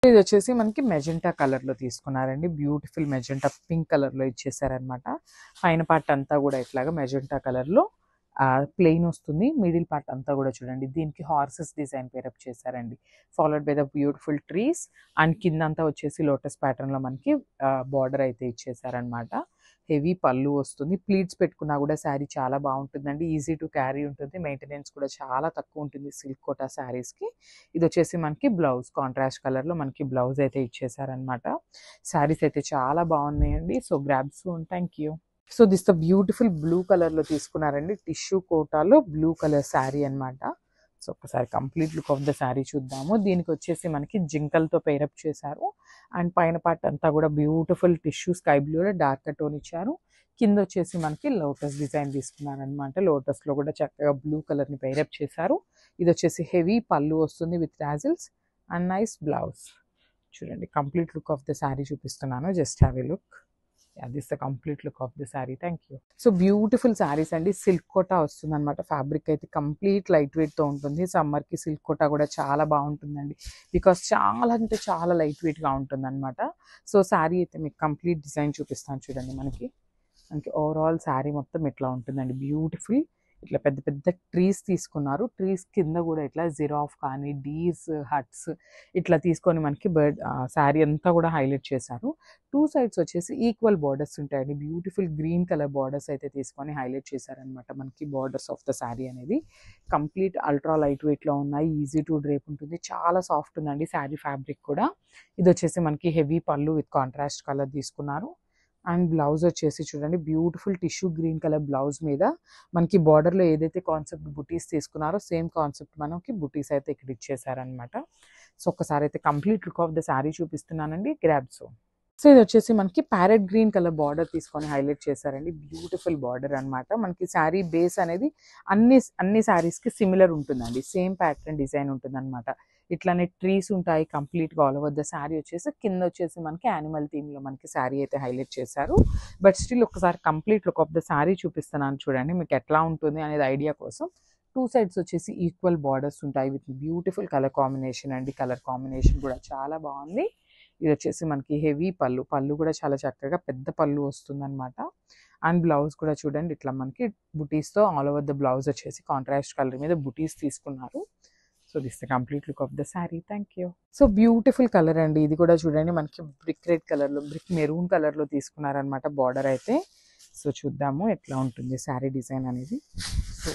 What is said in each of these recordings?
ఇది వచ్చేసి మనకి మెజెంటా కలర్ లో తీసుకున్నారండి. బ్యూటిఫుల్ మెజెంటా పింక్ కలర్ లో ఇచ్చేసారనమాట. పైన పార్ట్ అంతా కూడా ఇట్లాగా మెజెంటా కలర్ లో ప్లెయిన్ వస్తుంది. మిడిల్ పార్ట్ అంతా కూడా చూడండి దీనికి హార్సెస్ డిజైన్ పేరప్ చేశారండి. Followed by the beautiful trees and కింద అంతా వచ్చేసి లోటస్ ప్యాటర్న్ లో మనకి బార్డర్ అయితే ఇచ్చేసారనమాట. హెవీ పళ్ళు వస్తుంది. ప్లీట్స్ పెట్టుకున్నా కూడా శారీ చాలా బాగుంటుందండి. ఈజీ టు క్యారీ ఉంటుంది. మెయింటెనెన్స్ కూడా చాలా తక్కువ ఉంటుంది సిల్క్ కోటా శారీస్కి. ఇది వచ్చేసి మనకి బ్లౌజ్ కాంట్రాస్ట్ కలర్లో మనకి బ్లౌజ్ అయితే ఇచ్చేసారనమాట. శారీస్ అయితే చాలా బాగున్నాయండి. So grab soon. Thank you. So this the beautiful blue కలర్లో తీసుకున్నారండి. టిష్యూ కోటాలో బ్లూ కలర్ శారీ అనమాట. సో ఒకసారి complete look of the sari చూద్దాము. దీనికి వచ్చేసి మనకి జింకల్తో పేరప్ చేశారు. అండ్ పైన పార్ట్ అంతా కూడా బ్యూటిఫుల్ టిష్యూ స్కై బ్లూలో డార్క్ టోన్ ఇచ్చారు. కింద వచ్చేసి మనకి లోటస్ డిజైన్ తీసుకున్నారనమాట. లోటస్లో కూడా చక్కగా బ్లూ కలర్ని పేరప్ చేశారు. ఇది వచ్చేసి హెవీ పళ్ళు వస్తుంది with tassels and nice blouse. చూడండి complete look of the sari చూపిస్తున్నాను. Just have a look. This the complete look of the sari. Thank you. So beautiful saris అండి. సిల్క్ కోటా వస్తుంది అనమాట. ఫ్యాబ్రిక్ అయితే కంప్లీట్ లైట్ వెయిట్తో ఉంటుంది. సమ్మర్కి సిల్క్ కోటా కూడా చాలా బాగుంటుందండి. బికాస్ చాలా అంటే చాలా లైట్ వెయిట్గా ఉంటుంది అనమాట. సో శారీ అయితే మీకు కంప్లీట్ డిజైన్ చూపిస్తాను చూడండి. మనకి ఓవరాల్ శారీ మొత్తం ఇట్లా ఉంటుందండి. బ్యూటిఫుల్ ఇట్లా పెద్ద పెద్ద ట్రీస్ తీసుకున్నారు. ట్రీస్ కింద కూడా ఇట్లా జిరాఫ్ కానీ డీస్ హట్స్ ఇట్లా తీసుకొని మనకి బర్డ్ శారీ అంతా కూడా హైలైట్ చేశారు. టూ సైడ్స్ వచ్చేసి ఈక్వల్ బార్డర్స్ ఉంటాయండి. బ్యూటిఫుల్ గ్రీన్ కలర్ బార్డర్స్ అయితే తీసుకొని హైలైట్ చేశారనమాట. మనకి బార్డర్స్ ఆఫ్ ద శారీ అనేది కంప్లీట్ అల్ట్రా లైట్ వెయిట్లో ఉన్నాయి. ఈజీ టు డ్రేప్ ఉంటుంది. చాలా సాఫ్ట్ ఉందండి శారీ ఫ్యాబ్రిక్ కూడా. ఇది వచ్చేసి మనకి హెవీ పళ్ళు విత్ కాంట్రాస్ట్ కలర్ తీసుకున్నారు. అండ్ బ్లౌజ్ వచ్చేసి చూడండి beautiful tissue green colour blouse మీద మనకి బార్డర్లో ఏదైతే కాన్సెప్ట్ బుటీస్ తీసుకున్నారో సేమ్ కాన్సెప్ట్ మనకి బుటీస్ అయితే ఇక్కడ ఇచ్చేసారనమాట. సో ఒక్కసారి అయితే complete look of the sari చూపిస్తున్నానండి. Grab so. సో ఇది వచ్చేసి మనకి ప్యారెట్ గ్రీన్ కలర్ బార్డర్ తీసుకొని హైలైట్ చేశారండి. బ్యూటిఫుల్ బార్డర్ అనమాట. మనకి శారీ బేస్ అనేది అన్ని శారీస్కి సిమిలర్ ఉంటుందండి. సేమ్ ప్యాటర్న్ డిజైన్ ఉంటుంది అనమాట. ఇట్లానే ట్రీస్ ఉంటాయి కంప్లీట్గా ఆల్ ఓవర్ ద శారీ. వచ్చేసి కింద వచ్చేసి మనకి యానిమల్ థీమ్లో మనకి శారీ అయితే హైలైట్ చేశారు. బట్ స్టిల్ ఒకసారి complete look of the sari చూపిస్తున్నాను చూడండి మీకు ఎట్లా ఉంటుంది అనేది ఐడియా కోసం. టూ సైడ్స్ వచ్చేసి ఈక్వల్ బార్డర్స్ ఉంటాయి విత్ బ్యూటిఫుల్ కలర్ కాంబినేషన్ అండి. కలర్ కాంబినేషన్ కూడా చాలా బాగుంది. ఇది వచ్చేసి మనకి హెవీ పళ్ళు కూడా చాలా చక్కగా పెద్ద పళ్ళు వస్తుందన్నమాట. అండ్ బ్లౌజ్ కూడా చూడండి ఇట్లా మనకి బుటీస్తో ఆల్ ఓవర్ ద బ్లౌజ్ వచ్చేసి కాంట్రాస్ట్ కలర్ మీద బుటీస్ తీసుకున్నారు. So this the complete look of the sari. Thank you. So beautiful colour అండి. ఇది కూడా చూడండి మనకి బ్రిక్ రెడ్ కలర్లో బ్రిక్ మెరూన్ కలర్లో తీసుకున్నారనమాట బార్డర్ అయితే. సో చూద్దాము ఎట్లా ఉంటుంది శారీ డిజైన్ అనేది. So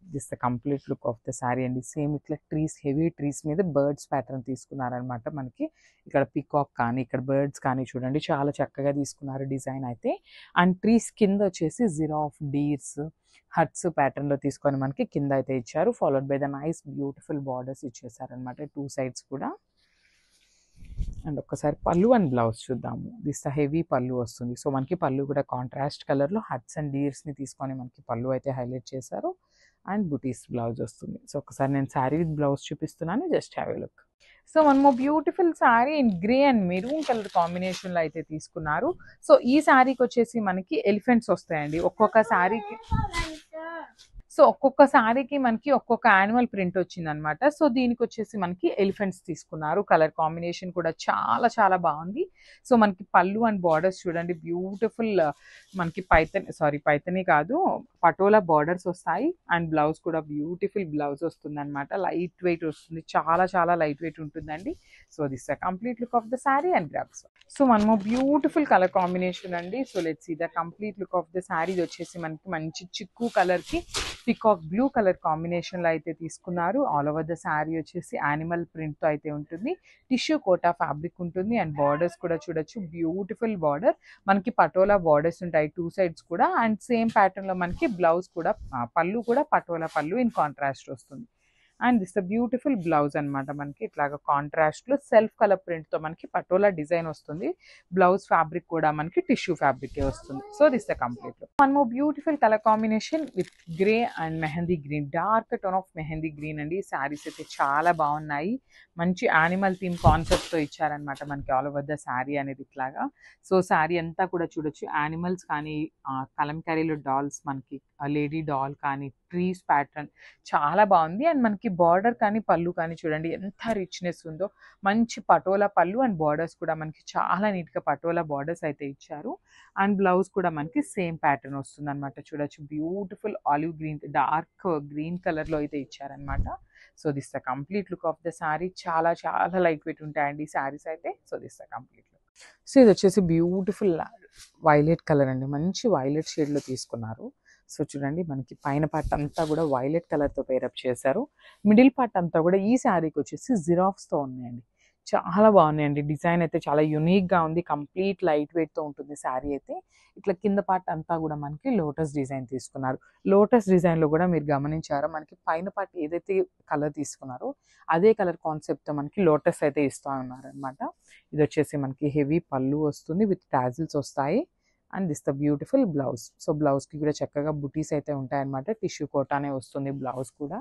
this the complete look of the sari అండి. సేమ్ ఇట్లా ట్రీస్ హెవీ ట్రీస్ మీద బర్డ్స్ ప్యాటర్న్ తీసుకున్నారనమాట. మనకి ఇక్కడ పికాక్ కానీ ఇక్కడ బర్డ్స్ కానీ చూడండి చాలా చక్కగా తీసుకున్నారు డిజైన్ అయితే. అండ్ ట్రీస్ కింద వచ్చేసి జిరాఫ్ డీర్స్ హట్స్ ప్యాటర్న్లో తీసుకొని మనకి కింద అయితే ఇచ్చారు. Followed by the nice beautiful borders ఇచ్చేసారనమాట టూ సైడ్స్ కూడా. అండ్ ఒక్కసారి పళ్ళు అండ్ బ్లౌజ్ చూద్దాము. దిస్ ద హెవీ పళ్ళు వస్తుంది. సో మనకి పళ్ళు కూడా కాంట్రాస్ట్ కలర్లో హట్స్ అండ్ డీర్స్ని తీసుకొని మనకి పళ్ళు అయితే హైలైట్ చేశారు. అండ్ బుటీస్ బ్లౌజ్ వస్తుంది. సో ఒకసారి నేను శారీ విత్ బ్లౌజ్ చూపిస్తున్నాను. Just have a look. So మనము beautiful sari in grey and maroon colour కాంబినేషన్లో అయితే తీసుకున్నారు. సో ఈ శారీకి వచ్చేసి మనకి ఎలిఫెంట్స్ వస్తాయండి ఒక్కొక్క శారీకి. సో ఒక్కొక్క శారీకి మనకి ఒక్కొక్క యానిమల్ ప్రింట్ వచ్చిందనమాట. సో దీనికి వచ్చేసి మనకి ఎలిఫెంట్స్ తీసుకున్నారు. కలర్ కాంబినేషన్ కూడా చాలా చాలా బాగుంది. సో మనకి పళ్ళు అండ్ బార్డర్స్ చూడండి బ్యూటిఫుల్ మనకి పైతని కాదు పటోలా బార్డర్స్ వస్తాయి. అండ్ బ్లౌజ్ కూడా బ్యూటిఫుల్ బ్లౌజ్ వస్తుంది అనమాట. లైట్ వెయిట్ వస్తుంది. చాలా చాలా లైట్ వెయిట్ ఉంటుందండి. So this the complete look of the sari and grabs. So మనము బ్యూటిఫుల్ కలర్ కాంబినేషన్ అండి. So let's see the complete look of the saree. ఇది వచ్చేసి మనకి మంచి చిక్కు కలర్కి పికాక్ బ్లూ కలర్ కాంబినేషన్లో అయితే తీసుకున్నారు. ఆల్ ఓవర్ ద శారీ వచ్చేసి యానిమల్ ప్రింట్తో అయితే ఉంటుంది. టిష్యూ కోటా ఫ్యాబ్రిక్ ఉంటుంది. అండ్ బార్డర్స్ కూడా చూడొచ్చు బ్యూటిఫుల్ బార్డర్. మనకి పటోలా బార్డర్స్ ఉంటాయి టూ సైడ్స్ కూడా. అండ్ సేమ్ ప్యాటర్న్లో మనకి బ్లౌజ్ కూడా పళ్ళు కూడా పటోలా పళ్ళు ఇన్ కాంట్రాస్ట్ వస్తుంది. And this the beautiful blouse అనమాట. మనకి ఇట్లాగా కాంట్రాస్ట్లో సెల్ఫ్ కలర్ ప్రింట్తో మనకి పటోలా డిజైన్ వస్తుంది. బ్లౌజ్ ఫ్యాబ్రిక్ కూడా మనకి టిష్యూ ఫ్యాబ్రికే వస్తుంది. So this the complete look. One more beautiful colour combination with grey and mehndi green. Dark tone of mehndi green అండి. శారీస్ అయితే చాలా బాగున్నాయి. మంచి యానిమల్ థీమ్ కాన్సెప్ట్తో ఇచ్చారనమాట మనకి ఆల్ ఓవర్ ద శారీ అనేది ఇట్లాగా. సో శారీ అంతా కూడా చూడొచ్చు యానిమల్స్ కానీ కలంకారీలో డాల్స్ మనకి లేడీ డాల్ కానీ ట్రీస్ ప్యాటర్న్ చాలా బాగుంది. అండ్ మనకి బార్డర్ కానీ పళ్ళు కానీ చూడండి ఎంత రిచ్నెస్ ఉందో. మంచి పటోలా పళ్ళు అండ్ బార్డర్స్ కూడా మనకి చాలా నీట్గా పటోలా బార్డర్స్ అయితే ఇచ్చారు. అండ్ బ్లౌజ్ కూడా మనకి సేమ్ ప్యాటర్న్ వస్తుంది అనమాట. చూడొచ్చు beautiful olive green dark green కలర్లో అయితే ఇచ్చారనమాట. So this the complete look of the sari. చాలా చాలా లైట్ వెయిట్ ఉంటాయండి ఈ శారీస్ అయితే. So this the complete look. So ఇది వచ్చేసి బ్యూటిఫుల్ వైలెట్ కలర్ అండి, మంచి వైలెట్ షేడ్లో తీసుకున్నారు. సో చూడండి మనకి పైన పార్ట్ అంతా కూడా వైలెట్ కలర్తో పేరప్ చేశారు. మిడిల్ పార్ట్ అంతా కూడా ఈ శారీకి వచ్చేసి జిరాక్స్తో ఉన్నాయండి. చాలా బాగున్నాయండి. డిజైన్ అయితే చాలా యూనిక్గా ఉంది. కంప్లీట్ లైట్ వెయిట్తో ఉంటుంది శారీ అయితే. ఇట్లా కింద పార్ట్ అంతా కూడా మనకి లోటస్ డిజైన్ తీసుకున్నారు. లోటస్ డిజైన్లో కూడా మీరు గమనించారో మనకి పైన పార్ట్ ఏదైతే కలర్ తీసుకున్నారో అదే కలర్ కాన్సెప్ట్తో మనకి లోటస్ అయితే ఇస్తూ ఉన్నారనమాట. ఇది వచ్చేసి మనకి హెవీ పళ్ళు వస్తుంది విత్ టాజిల్స్ వస్తాయి. And this the beautiful blouse. So బ్లౌజ్కి కూడా చక్కగా బుటీస్ అయితే ఉంటాయన్నమాట. టిష్యూ కోటానే వస్తుంది బ్లౌజ్ కూడా.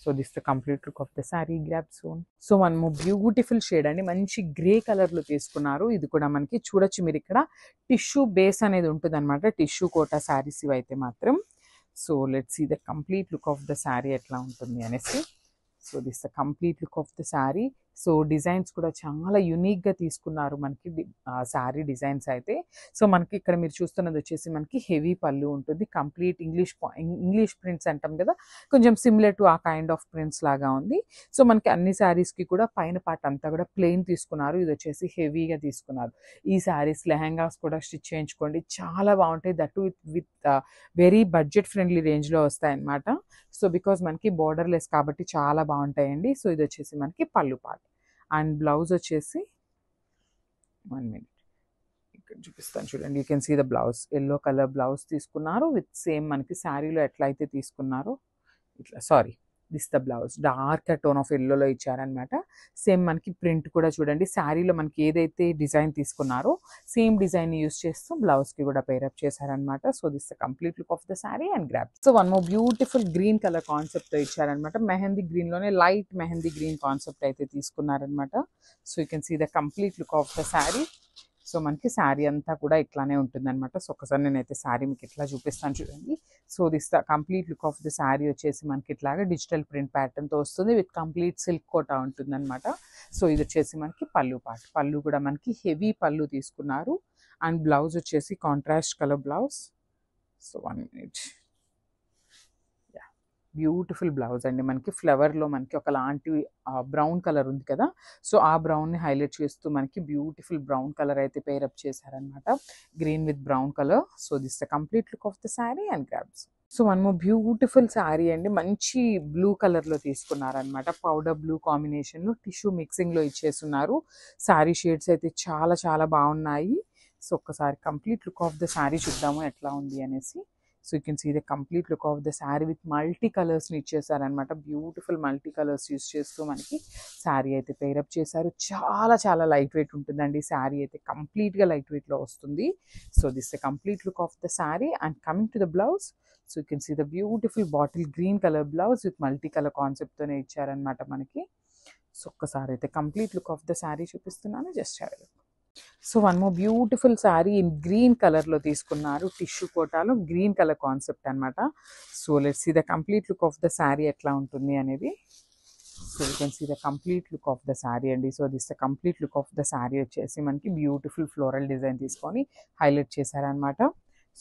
So this the complete look of the sari. Grab son. So మనము బ్యూటిఫుల్ షేడ్ అండి, మంచి గ్రే కలర్లో తీసుకున్నారు. ఇది కూడా మనకి చూడొచ్చు మీరు ఇక్కడ టిష్యూ బేస్ అనేది ఉంటుంది అనమాట. టిష్యూ కోటా శారీస్ ఇవి అయితే మాత్రం. So let's see the complete look of the saree ఎట్లా ఉంటుంది అనేసి. So this the complete look of the sari. So designs కూడా చాలా యూనిక్గా తీసుకున్నారు మనకి శారీ అయితే. సో మనకి ఇక్కడ మీరు చూస్తున్నది వచ్చేసి మనకి హెవీ పళ్ళు ఉంటుంది. కంప్లీట్ ఇంగ్లీష్ ప్రింట్స్ అంటాం కదా, కొంచెం సిమిలర్ టు ఆ కైండ్ ఆఫ్ ప్రింట్స్ లాగా ఉంది. సో మనకి అన్ని శారీస్కి కూడా పైన పార్ట్ అంతా కూడా ప్లెయిన్ తీసుకున్నారు. ఇది వచ్చేసి హెవీగా తీసుకున్నారు. ఈ శారీస్ లెహంగాస్ కూడా స్టిచ్ చేయించుకోండి, చాలా బాగుంటాయి. That with very budget friendly రేంజ్లో వస్తాయన్నమాట. సో బికాజ్ మనకి బోర్డర్లెస్ కాబట్టి చాలా బాగుంటాయండి. సో ఇది వచ్చేసి మనకి పళ్ళు పార్ట్. అండ్ బ్లౌజ్ వచ్చేసి 1 minute ఇక్కడ చూపిస్తాను చూడండి. You can see the blouse. Yellow colour blouse తీసుకున్నారు విత్ సేమ్ మనకి శారీలో ఎట్లా అయితే తీసుకున్నారో ఇట్లా. Sorry, this the blouse. Dark tone of ఎల్లోలో ఇచ్చారనమాట. సేమ్ మనకి ప్రింట్ కూడా చూడండి, శారీలో మనకి ఏదైతే డిజైన్ తీసుకున్నారో సేమ్ డిజైన్ యూస్ చేస్తూ బ్లౌజ్కి కూడా పేరప్ చేశారనమాట. So this the complete look of the sari and grab. So one more beautiful green colour కాన్సెప్ట్తో ఇచ్చారనమాట. మెహందీ గ్రీన్లోనే లైట్ మెహందీ గ్రీన్ కాన్సెప్ట్ అయితే తీసుకున్నారనమాట. So you can see the complete look of the sari. So మనకి శారీ అంతా కూడా ఇట్లానే ఉంటుందన్నమాట. సో ఒకసారి నేనైతే శారీ మీకు ఇట్లా చూపిస్తాను చూడండి. So this the complete look of the sari వచ్చేసి మనకి ఇట్లాగా డిజిటల్ ప్రింట్ ప్యాటర్న్తో వస్తుంది విత్ కంప్లీట్ సిల్క్ కోటా ఉంటుందన్నమాట. సో ఇది వచ్చేసి మనకి పళ్ళు పార్ట్. పళ్ళు కూడా మనకి హెవీ పళ్ళు తీసుకున్నారు. అండ్ బ్లౌజ్ వచ్చేసి contrast colour blouse. So 1 minute. Beautiful blouse అండి. మనకి ఫ్లవర్లో మనకి ఒకలాంటి బ్రౌన్ కలర్ ఉంది కదా, సో ఆ బ్రౌన్ని హైలైట్ చేస్తూ మనకి బ్యూటిఫుల్ బ్రౌన్ కలర్ అయితే పేరప్ చేశారనమాట. Green with brown colour. So this the complete look of the sari and grabs. So one more beautiful sari అండి, మంచి బ్లూ కలర్లో తీసుకున్నారనమాట. పౌడర్ బ్లూ కాంబినేషన్లో టిష్యూ మిక్సింగ్లో ఇచ్చేస్తున్నారు. శారీ షేడ్స్ అయితే చాలా చాలా బాగున్నాయి. సో ఒక్కసారి complete look of the sari చూద్దాము ఎట్లా ఉంది అనేసి. So you can see the complete look of the sari with multi కలర్స్ని ఇచ్చేసారనమాట. Beautiful multi colours use చేస్తూ మనకి శారీ అయితే పేరప్ చేశారు. చాలా చాలా లైట్ వెయిట్ ఉంటుందండి శారీ అయితే, కంప్లీట్గా లైట్ వెయిట్లో వస్తుంది. So this the complete look of the sari and coming to the blouse. So you can see the beautiful bottle green colour blouse with multi colour కాన్సెప్ట్తోనే ఇచ్చారనమాట మనకి. సో ఒక్కసారి అయితే complete look of the sari చూపిస్తున్నాను, just have a look. So one more beautiful sari in green కలర్లో తీసుకున్నారు. Tissue కోటాలో green colour concept అనమాట. So let's see the complete look of the saree ఎట్లా ఉంటుంది అనేది. So you can see the complete look of the sari అండి. So this the complete look of the sari వచ్చేసి మనకి బ్యూటిఫుల్ ఫ్లోరల్ డిజైన్ తీసుకొని highlight చేశారనమాట.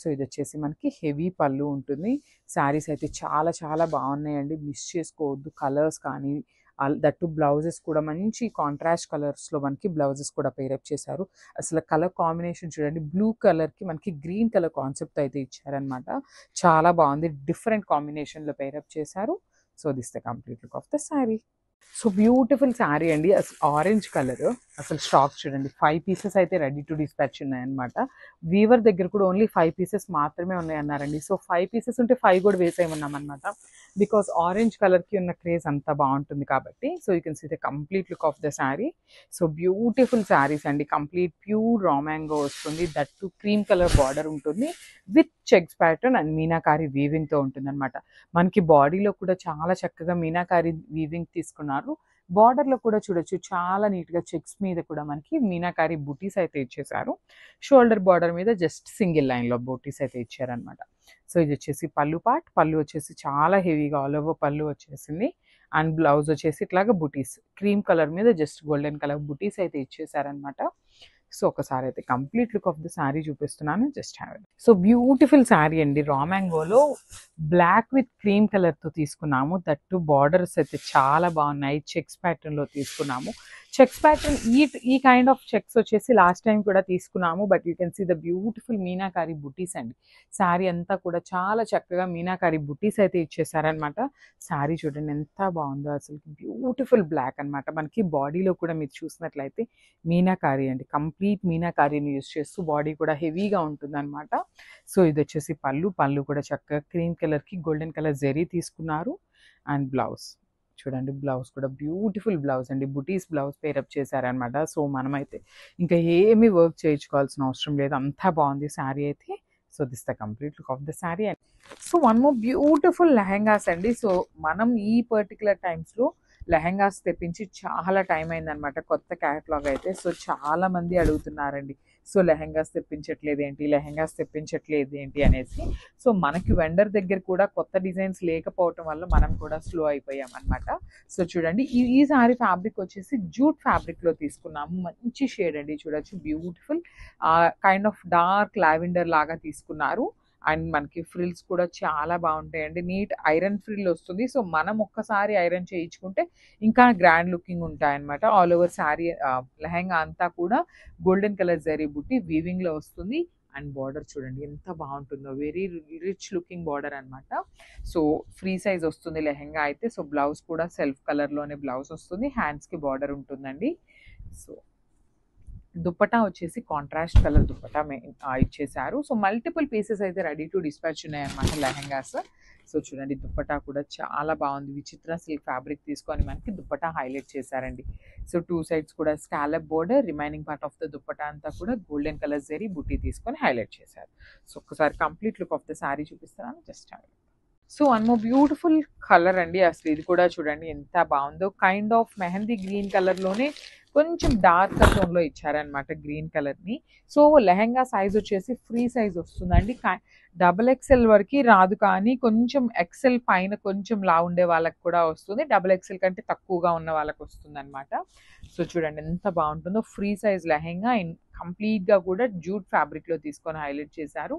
So ఇది వచ్చేసి మనకి హెవీ పళ్ళు ఉంటుంది. శారీస్ అయితే చాలా చాలా బాగున్నాయండి, మిస్ చేసుకోవద్దు. కలర్స్ కానీ దట్టు బ్లౌజెస్ కూడా మంచి కాంట్రాస్ట్ కలర్స్లో మనకి బ్లౌజెస్ కూడా పేరప్ చేశారు. అసలు కలర్ కాంబినేషన్ చూడండి, బ్లూ కలర్కి మనకి గ్రీన్ కలర్ కాన్సెప్ట్ అయితే ఇచ్చారనమాట. చాలా బాగుంది, డిఫరెంట్ కాంబినేషన్లో పేరప్ చేశారు. So this the complete look of the sari. So beautiful sari అండి, అసలు ఆరెంజ్ కలర్. అసలు స్టాక్ చూడండి, 5 pieces అయితే రెడీ టు డిస్పాచ్ ఉన్నాయన్నమాట. వీవర్ దగ్గర కూడా ఓన్లీ 5 pieces మాత్రమే ఉన్నాయన్నారండి. సో 5 pieces ఉంటే 5 కూడా వేసేయమన్నాం అనమాట. బికాస్ ఆరెంజ్ కలర్కి ఉన్న క్రేజ్ అంతా బాగుంటుంది కాబట్టి. So you can see the complete look of the sari. So beautiful saris అండి, కంప్లీట్ ప్యూర్ రా మ్యాంగో వస్తుంది. దట్టు క్రీమ్ కలర్ బార్డర్ ఉంటుంది with checks pattern and meenakari వీవింగ్తో ఉంటుంది అనమాట. మనకి బాడీలో కూడా చాలా చక్కగా మీనాకారి వీవింగ్ తీసుకున్నారు. బార్డర్లో కూడా చూడొచ్చు చాలా నీట్గా చెక్స్ మీద కూడా మనకి మీనాకారి బూటీస్ అయితే ఇచ్చేసారు. షోల్డర్ బార్డర్ మీద జస్ట్ సింగిల్ లైన్లో బూటీస్ అయితే ఇచ్చారనమాట. సో ఇది వచ్చేసి పళ్ళు పార్ట్. పళ్ళు వచ్చేసి చాలా హెవీగా ఆల్ ఓవర్ పళ్ళు వచ్చేసింది. అండ్ బ్లౌజ్ వచ్చేసి ఇట్లాగా బుటీస్ క్రీమ్ కలర్ మీద జస్ట్ గోల్డెన్ కలర్ బుటీస్ అయితే ఇచ్చేసారనమాట. సో ఒకసారి అయితే complete look of the sari చూపిస్తున్నాను, just have it. So beautiful sari అండి, రా మ్యాంగోలో బ్లాక్ విత్ క్రీమ్ కలర్తో తీసుకున్నాము. దట్టు బార్డర్స్ అయితే చాలా బాగున్నాయి, చెక్స్ ప్యాటర్న్లో తీసుకున్నాము. చెక్స్ ప్యాటర్న్ ఈ కైండ్ ఆఫ్ చెక్స్ వచ్చేసి లాస్ట్ టైం కూడా తీసుకున్నాము, but you can see the beautiful meenakari బుటీస్ అండి. శారీ అంతా కూడా చాలా చక్కగా మీనాకారి బుటీస్ అయితే ఇచ్చేసారనమాట. శారీ చూడండి ఎంత బాగుందో, అసలు బ్యూటిఫుల్ బ్లాక్ అనమాట. మనకి బాడీలో కూడా మీరు చూసినట్లయితే మీనాకారి అండి, కంప్లీట్ మీనాకారిని యూస్ చేస్తూ బాడీ కూడా హెవీగా ఉంటుంది అనమాట. సో ఇది వచ్చేసి పళ్ళు కూడా చక్కగా క్రీమ్ కలర్కి గోల్డెన్ కలర్ జెరీ తీసుకున్నారు. అండ్ బ్లౌజ్ చూడండి, బ్లౌజ్ కూడా బ్యూటిఫుల్ బ్లౌజ్ అండి, బుటీస్ బ్లౌజ్ పేరప్ చేశారనమాట. సో మనమైతే ఇంకా ఏమీ వర్క్ చేయించుకోవాల్సిన అవసరం లేదు, అంతా బాగుంది శారీ అయితే. So this the complete look of the sari. And so one more beautiful lehengas అండి. సో మనం ఈ పర్టికులర్ టైమ్స్లో లెహెంగాస్ తెప్పించి చాలా టైం అయిందనమాట, కొత్త క్యాటలాగ్ అయితే. సో చాలా మంది అడుగుతున్నారండి, సో లెహెంగాస్ తెప్పించట్లేదు ఏంటి అనేసి. సో మనకి వెండర్ దగ్గర కూడా కొత్త డిజైన్స్ లేకపోవటం వల్ల మనం కూడా స్లో అయిపోయాం అనమాట. సో చూడండి, ఈ సారీ ఫ్యాబ్రిక్ వచ్చేసి జూట్ ఫ్యాబ్రిక్లో తీసుకున్నాము, మంచి షేడ్ అండి, చూడొచ్చు beautiful kind of dark lavender లాగా తీసుకున్నారు. అండ్ మనకి ఫ్రిల్స్ కూడా చాలా బాగుంటాయండి, నీట్ ఐరన్ ఫ్రిల్ వస్తుంది. సో మనం ఒక్కసారి ఐరన్ చేయించుకుంటే ఇంకా గ్రాండ్ లుకింగ్ ఉంటాయన్నమాట. ఆల్ ఓవర్ శారీ లెహెంగా అంతా కూడా గోల్డెన్ కలర్ జరీ బుట్టి వీవింగ్లో వస్తుంది. అండ్ బార్డర్ చూడండి ఎంత బాగుంటుందో, వెరీ రిచ్ లుకింగ్ బార్డర్ అనమాట. సో ఫ్రీ సైజ్ వస్తుంది లెహెంగా అయితే. సో బ్లౌజ్ కూడా సెల్ఫ్ కలర్లోనే బ్లౌజ్ వస్తుంది, హ్యాండ్స్కి బార్డర్ ఉంటుందండి. సో దుప్పటా వచ్చేసి కాంట్రాస్ట్ కలర్ దుప్పటా ఇచ్చేసారు. సో మల్టిపుల్ పీసెస్ అయితే రెడీ టు డిస్పాచ్ ఉన్నాయన్నమాట లెహెంగాస్. సో చూడండి, దుప్పటా కూడా చాలా బాగుంది, విచిత్ర సిల్క్ ఫ్యాబ్రిక్ తీసుకొని మనకి దుప్పటా హైలైట్ చేశారండి. సో టూ సైడ్స్ కూడా scallop border, remaining part of the dupatta అంతా కూడా గోల్డెన్ కలర్ జరీ బుట్టి తీసుకొని హైలైట్ చేశారు. సో ఒక్కసారి complete look of the sari చూపిస్తున్నాను, just so one more beautiful colour అండి, అసలు ఇది కూడా చూడండి ఎంత బాగుందో. కైండ్ ఆఫ్ మెహందీ గ్రీన్ కలర్లోనే కొంచెం డార్క్ టోన్లో ఇచ్చారనమాట గ్రీన్ కలర్ని. సో లెహెంగా సైజ్ వచ్చేసి ఫ్రీ సైజ్ వస్తుందండి, XXL వరకు రాదు, కానీ కొంచెం ఎక్సెల్ పైన కొంచెం లా ఉండే వాళ్ళకి కూడా వస్తుంది, XXL కంటే తక్కువగా ఉన్న వాళ్ళకి వస్తుంది అనమాట. సో చూడండి ఎంత బాగుంటుందో, ఫ్రీ సైజ్ లెహెంగా కంప్లీట్గా కూడా జూట్ ఫ్యాబ్రిక్లో తీసుకొని హైలైట్ చేశారు.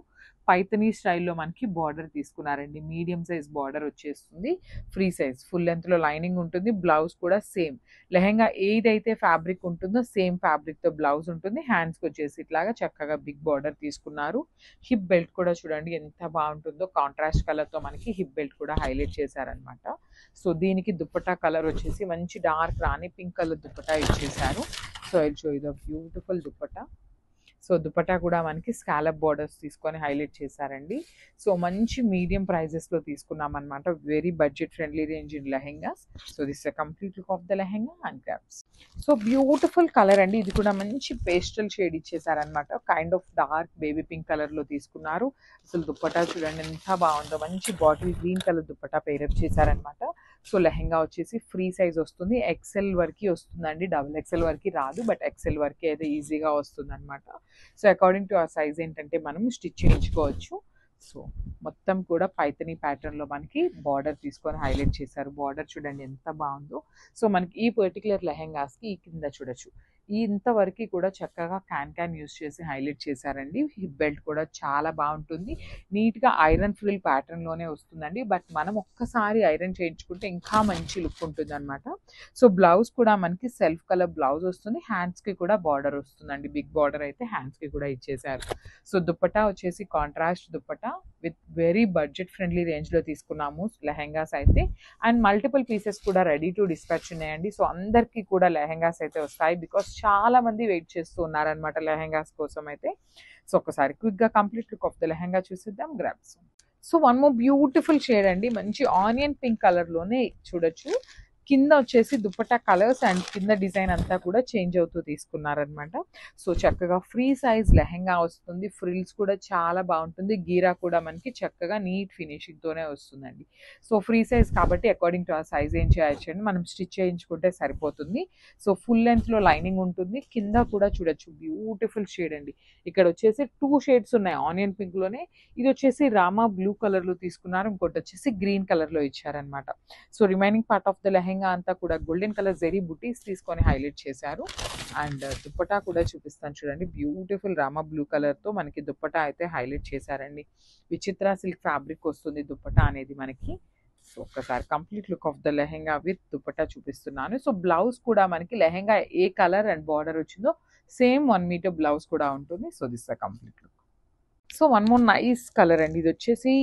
పైతనీ స్టైల్లో మనకి బార్డర్ తీసుకున్నారండి, మీడియం సైజ్ బార్డర్ వచ్చేస్తుంది, ఫ్రీ సైజ్ ఫుల్ లెంత్లో లైనింగ్ ఉంటుంది. బ్లౌజ్ కూడా సేమ్ లెహెంగా ఏదైతే ఫ్యాబ్రిక్ ఉంటుందో సేమ్ ఫ్యాబ్రిక్తో బ్లౌజ్ ఉంటుంది. హ్యాండ్స్కి వచ్చేసి ఇట్లాగా చక్కగా బిగ్ బార్డర్ తీసుకున్నారు. హిప్ బెల్ట్ కూడా చూడండి ఎంత బాగుంటుందో, కాంట్రాస్ట్ కలర్తో మనకి హిప్ బెల్ట్ కూడా హైలైట్ చేశారనమాట. సో దీనికి దుప్పటా కలర్ వచ్చేసి మంచి డార్క్ రాణి పింక్ కలర్ దుప్పటా ఇచ్చేసారు. So I show you the beautiful dupatta. So dupatta కూడా మనకి స్కాలప్ బార్డర్స్ తీసుకొని హైలైట్ చేశారండి. సో మంచి మీడియం ప్రైజెస్లో తీసుకున్నాం అనమాట, very budget friendly range in lehengas. So this complete look of the lehenga and grabs. So beautiful colour అండి, ఇది కూడా మంచి పేస్టల్ షేడ్ ఇచ్చేసారనమాట, kind of dark baby pink కలర్లో తీసుకున్నారు. అసలు దుప్పటా చూడండి ఎంత బాగుందో, మంచి బాటిల్ గ్రీన్ కలర్ దుప్పటా పేరప్ చేశారనమాట. సో లెహెంగా వచ్చేసి ఫ్రీ సైజ్ వస్తుంది, XL వరకు వస్తుందండి, XXL వరకు రాదు, బట్ XL వరకు అయితే ఈజీగా వస్తుంది అనమాట. సో అకార్డింగ్ టు ఆ సైజ్ ఏంటంటే మనం స్టిచ్ చేయించుకోవచ్చు. సో మొత్తం కూడా పైతనీ ప్యాటర్న్లో మనకి బార్డర్ తీసుకొని హైలైట్ చేశారు. బార్డర్ చూడండి ఎంత బాగుందో. సో మనకి ఈ పర్టికులర్ లెహెంగాస్కి ఈ కింద చూడొచ్చు, ఇంతవరకు కూడా చక్కగా క్యాన్ యూస్ చేసి హైలైట్ చేశారండి. హిప్ బెల్ట్ కూడా చాలా బాగుంటుంది, నీట్గా ఐరన్ ఫ్రిల్ ప్యాటర్న్లోనే వస్తుందండి, బట్ మనం ఒక్కసారి ఐరన్ చేయించుకుంటే ఇంకా మంచి లుక్ ఉంటుంది అనమాట. సో బ్లౌజ్ కూడా మనకి సెల్ఫ్ కలర్ బ్లౌజ్ వస్తుంది, హ్యాండ్స్కి కూడా బార్డర్ వస్తుందండి, బిగ్ బార్డర్ అయితే హ్యాండ్స్కి కూడా ఇచ్చేసారు. సో దుప్పటా వచ్చేసి contrast dupatta with very budget friendly రేంజ్లో తీసుకున్నాము లెహెంగాస్ అయితే. అండ్ మల్టిపుల్ పీసెస్ కూడా రెడీ టు డిస్పాచ్ ఉన్నాయండి. సో అందరికీ కూడా లెహెంగాస్ అయితే వస్తాయి, బికాస్ చాలా మంది వెయిట్ చేస్తూ ఉన్నారనమాట లెహెంగాస్ కోసం అయితే. సో ఒకసారి క్విక్గా complete look of the lehenga చూసిద్దాం, grabs. So one more beautiful shade అండి, మంచి ఆనియన్ పింక్ కలర్లోనే చూడొచ్చు, కింద వచ్చేసి దుపట్టా కలర్స్ అండ్ కింద డిజైన్ అంతా కూడా చేంజ్ అవుతూ తీసుకున్నారనమాట. సో చక్కగా ఫ్రీ సైజ్ లెహెంగా వస్తుంది. ఫ్రిల్స్ కూడా చాలా బాగుంటుంది. గీరా కూడా మనకి చక్కగా నీట్ ఫినిషింగ్తోనే వస్తుందండి. సో ఫ్రీ సైజ్ కాబట్టి అకార్డింగ్ టు ఆ సైజ్ ఏం చేయొచ్చండి, మనం స్టిచ్ చేయించుకుంటే సరిపోతుంది. సో ఫుల్ లెంత్లో లైనింగ్ ఉంటుంది. కింద కూడా చూడొచ్చు బ్యూటిఫుల్ షేడ్ అండి. ఇక్కడ వచ్చేసి 2 షేడ్స్ ఉన్నాయి ఆనియన్ పింక్లోనే. ఇది వచ్చేసి రామా బ్లూ కలర్లో తీసుకున్నారు, ఇంకోటి వచ్చేసి గ్రీన్ కలర్లో ఇచ్చారనమాట. So remaining part of the lehenga అంతా కూడా గోల్డెన్ కలర్ జెరీ బుటీస్ తీసుకొని హైలైట్ చేశారు. అండ్ దుప్పటా కూడా చూపిస్తాను చూడండి. బ్యూటిఫుల్ రామా బ్లూ కలర్తో మనకి దుప్పటా అయితే హైలైట్ చేశారండి. విచిత్ర సిల్క్ ఫ్యాబ్రిక్ వస్తుంది దుప్పటా అనేది మనకి. సో ఒక్కసారి complete look of the lehenga with dupatta చూపిస్తున్నాను. సో బ్లౌజ్ కూడా మనకి లెహెంగా ఏ కలర్ అండ్ బార్డర్ వచ్చిందో సేమ్ 1 మీటర్ బ్లౌజ్ కూడా ఉంటుంది. So this the complete look. So one more nice colour అండి. ఇది వచ్చేసి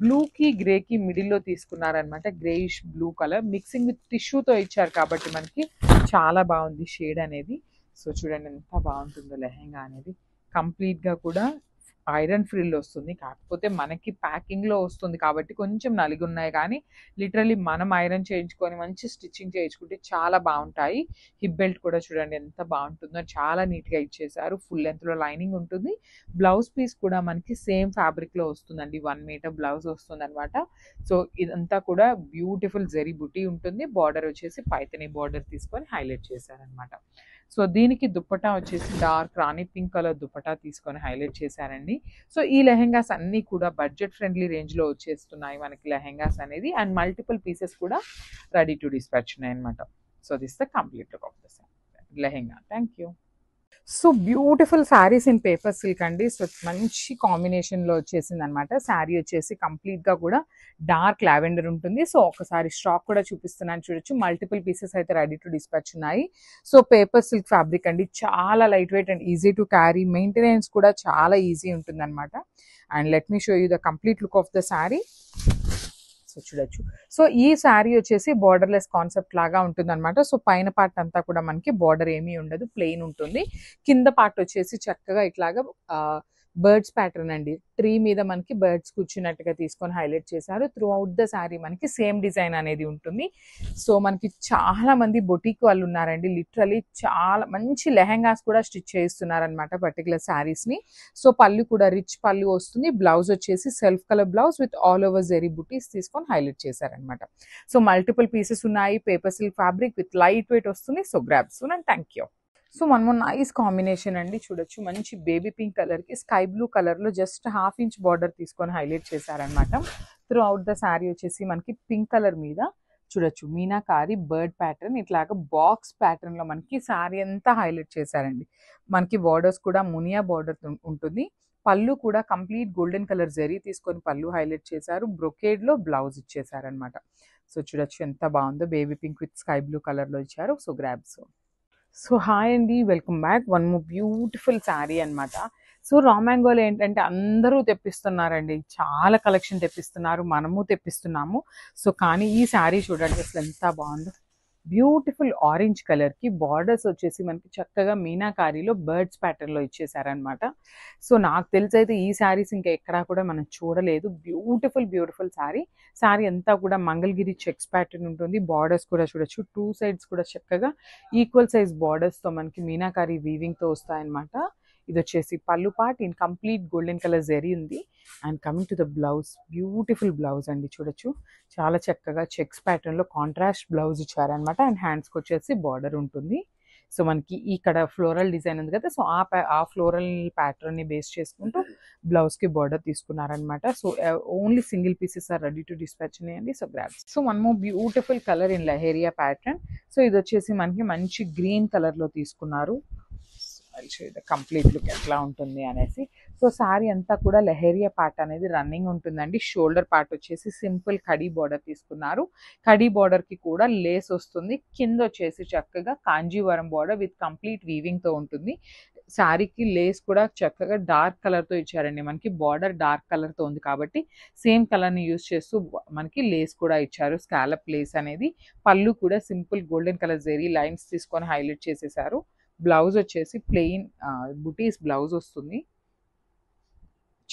బ్లూకి గ్రేకి మిడిల్లో తీసుకున్నారనమాట. Greyish blue colour mixing with టిష్యూతో ఇచ్చారు కాబట్టి మనకి చాలా బాగుంది షేడ్ అనేది. సో చూడండి ఎంత బాగుంటుందో లెహెంగా అనేది. కంప్లీట్గా కూడా ఐరన్ ఫ్రిల్ వస్తుంది, కాకపోతే మనకి ప్యాకింగ్లో వస్తుంది కాబట్టి కొంచెం నలిగి ఉన్నాయి, కానీ లిటరలీ మనం ఐరన్ చేయించుకొని మంచి స్టిచ్చింగ్ చేయించుకుంటే చాలా బాగుంటాయి. హిప్ బెల్ట్ కూడా చూడండి ఎంత బాగుంటుందో, చాలా నీట్గా ఇచ్చేసారు. ఫుల్ లెంత్లో లైనింగ్ ఉంటుంది. బ్లౌజ్ పీస్ కూడా మనకి సేమ్ ఫ్యాబ్రిక్లో వస్తుందండి. 1 మీటర్ బ్లౌజ్ వస్తుంది అనమాట. సో ఇదంతా కూడా బ్యూటిఫుల్ జెరీ బుటీ ఉంటుంది. బార్డర్ వచ్చేసి పైతని బార్డర్ తీసుకొని హైలైట్ చేశారనమాట. సో దీనికి దుప్పటా వచ్చేసి డార్క్ రాణి పింక్ కలర్ దుప్పటా తీసుకొని హైలైట్ చేశారండి. సో ఈ లెహెంగాస్ అన్నీ కూడా బడ్జెట్ ఫ్రెండ్లీ రేంజ్లో వచ్చేస్తున్నాయి మనకి లెహెంగాస్ అనేది. అండ్ మల్టిపుల్ పీసెస్ కూడా రెడీ టు డిస్పాచ్ ఉన్నాయి అనమాట. So this the complete look of the lehenga. Thank you. So beautiful saris in paper silk అండి. సో మంచి కాంబినేషన్లో వచ్చేసింది అనమాట. శారీ వచ్చేసి కంప్లీట్గా కూడా డార్క్ లావెండర్ ఉంటుంది. సో ఒకసారి స్టాక్ కూడా చూపిస్తున్నాను చూడొచ్చు. మల్టిపుల్ పీసెస్ అయితే రెడీ టు డిస్పాచ్ ఉన్నాయి. సో పేపర్ సిల్క్ ఫ్యాబ్రిక్ అండి, చాలా light wait and easy to carry. Maintenance కూడా చాలా ఈజీ ఉంటుంది అనమాట. And let me show you the complete look of the sari. So చూడొచ్చు. సో ఈ శారీ వచ్చేసి బార్డర్లెస్ కాన్సెప్ట్ లాగా ఉంటుంది అనమాట. సో పైన పార్ట్ అంతా కూడా మనకి బార్డర్ ఏమీ ఉండదు, ప్లెయిన్ ఉంటుంది. కింద పార్ట్ వచ్చేసి చక్కగా ఇట్లాగా బర్డ్స్ ప్యాటర్న్ అండి. ట్రీ మీద మనకి బర్డ్స్ కూర్చున్నట్టుగా తీసుకొని హైలైట్ చేశారు. త్రూ అవుట్ ద శారీ మనకి సేమ్ డిజైన్ అనేది ఉంటుంది. సో మనకి చాలా మంది బొటీక్ వాళ్ళు ఉన్నారండి. లిటరలీ చాలా మంచి లెహెంగాస్ కూడా స్టిచ్ చేస్తున్నారనమాట పర్టికులర్ శారీస్ని. సో పళ్ళు కూడా రిచ్ పళ్ళు వస్తుంది. బ్లౌజ్ వచ్చేసి self colour blouse with all over zari butis తీసుకొని హైలైట్ చేశారనమాట. సో మల్టిపుల్ పీసెస్ ఉన్నాయి. Paper silk fabric with light weight వస్తుంది. So grab soon and thank you. So one more nice combination అండి. చూడొచ్చు మంచి బేబీ పింక్ కలర్కి స్కై బ్లూ కలర్లో just 1/2 inch border తీసుకొని హైలైట్ చేశారనమాట. త్రూ అవుట్ ద శారీ వచ్చేసి మనకి పింక్ కలర్ మీద చూడొచ్చు మీనాకారి బర్డ్ ప్యాటర్న్ ఇట్లాగా బాక్స్ ప్యాటర్న్లో మనకి శారీ అంతా హైలైట్ చేశారండి. మనకి బార్డర్స్ కూడా మునియా బార్డర్ ఉంటుంది. పళ్ళు కూడా కంప్లీట్ గోల్డెన్ కలర్ జరీ తీసుకొని పళ్ళు హైలైట్ చేశారు. బ్రొకేడ్లో బ్లౌజ్ ఇచ్చేసారనమాట. సో చూడొచ్చు ఎంత బాగుందో. Baby pink with sky blue కలర్లో ఇచ్చారు. So grabs. సో హాయ్ అండి, welcome back. One more beautiful sari అనమాట. సో రా మ్యాంగోలో ఏంటంటే అందరూ తెప్పిస్తున్నారండి, చాలా కలెక్షన్ తెప్పిస్తున్నారు, మనము తెప్పిస్తున్నాము. సో కానీ ఈ శారీ చూడండి అసలు ఎంత బాగుందో. బ్యూటిఫుల్ ఆరెంజ్ కలర్కి బార్డర్స్ వచ్చేసి మనకి చక్కగా మీనాకారీలో బర్డ్స్ ప్యాటర్న్లో ఇచ్చేసారనమాట. సో నాకు తెలిసి అయితే ఈ శారీస్ ఇంకా ఎక్కడా కూడా మనం చూడలేదు. బ్యూటిఫుల్ శారీ అంతా కూడా మంగళగిరి చెక్స్ ప్యాటర్న్ ఉంటుంది. బార్డర్స్ కూడా చూడొచ్చు. 2 సైడ్స్ కూడా చక్కగా ఈక్వల్ సైజ్ బార్డర్స్తో మనకి మీనాకారీ వీవింగ్తో వస్తాయన్నమాట. ఇది వచ్చేసి pallu part in complete golden colour zari ఉంది. And coming to the blouse, beautiful blouse అండి. చూడొచ్చు చాలా చక్కగా చెక్స్ ప్యాటర్న్లో కాంట్రాస్ట్ బ్లౌజ్ ఇచ్చారనమాట. అండ్ హ్యాండ్స్కి వచ్చేసి బార్డర్ ఉంటుంది. సో మనకి ఇక్కడ ఫ్లోరల్ డిజైన్ ఉంది కదా, సో ఆ ఫ్లోరల్ ప్యాటర్న్ని బేస్ చేసుకుంటూ బ్లౌజ్కి బార్డర్ తీసుకున్నారనమాట. So only single pieces are ready to dispatch ఉన్నాయండి. So grab. So one more beautiful colour in leheriya pattern. So ఇది వచ్చేసి మనకి మంచి గ్రీన్ కలర్లో తీసుకున్నారు. కంప్లీట్ లుక్ ఎట్లా ఉంటుంది అనేసి. సో శారీ అంతా కూడా లహేరియా పార్ట్ అనేది రన్నింగ్ ఉంటుందండి. షోల్డర్ పార్ట్ వచ్చేసి సింపుల్ కడీ బార్డర్ తీసుకున్నారు. కడీ బార్డర్కి కూడా లేస్ వస్తుంది. కింద వచ్చేసి చక్కగా కాంజీవరం బార్డర్ విత్ కంప్లీట్ వీవింగ్తో ఉంటుంది. శారీకి లేస్ కూడా చక్కగా డార్క్ కలర్తో ఇచ్చారండి. మనకి బార్డర్ డార్క్ కలర్తో ఉంది కాబట్టి సేమ్ కలర్ని యూజ్ చేస్తూ మనకి లేస్ కూడా ఇచ్చారు, స్కాలప్ లేస్ అనేది. పళ్ళు కూడా simple golden colour zari lines తీసుకొని హైలైట్ చేసేసారు. బ్లౌజ్ వచ్చేసి ప్లెయిన్ బుటీస్ బ్లౌజ్ వస్తుంది.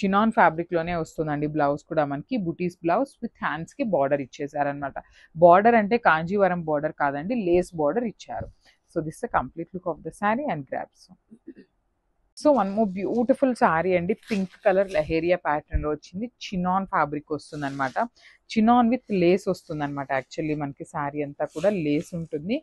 చినాన్ ఫ్యాబ్రిక్ లోనే వస్తుందండి. బ్లౌజ్ కూడా మనకి బుటీస్ బ్లౌజ్ విత్ హ్యాండ్స్ కి బార్డర్ ఇచ్చేసారనమాట. బార్డర్ అంటే కాంజీవరం బార్డర్ కాదండి, లేస్ బార్డర్ ఇచ్చారు. So this the complete look of the sari and grabs. So one more beautiful sari అండి, పింక్ కలర్ లెహేరియా ప్యాటర్న్ లో వచ్చింది. చినాన్ ఫ్యాబ్రిక్ వస్తుంది అనమాట. చినాన్ విత్ లేస్ వస్తుంది అనమాట. యాక్చువల్లీ మనకి శారీ అంతా కూడా లేస్ ఉంటుంది.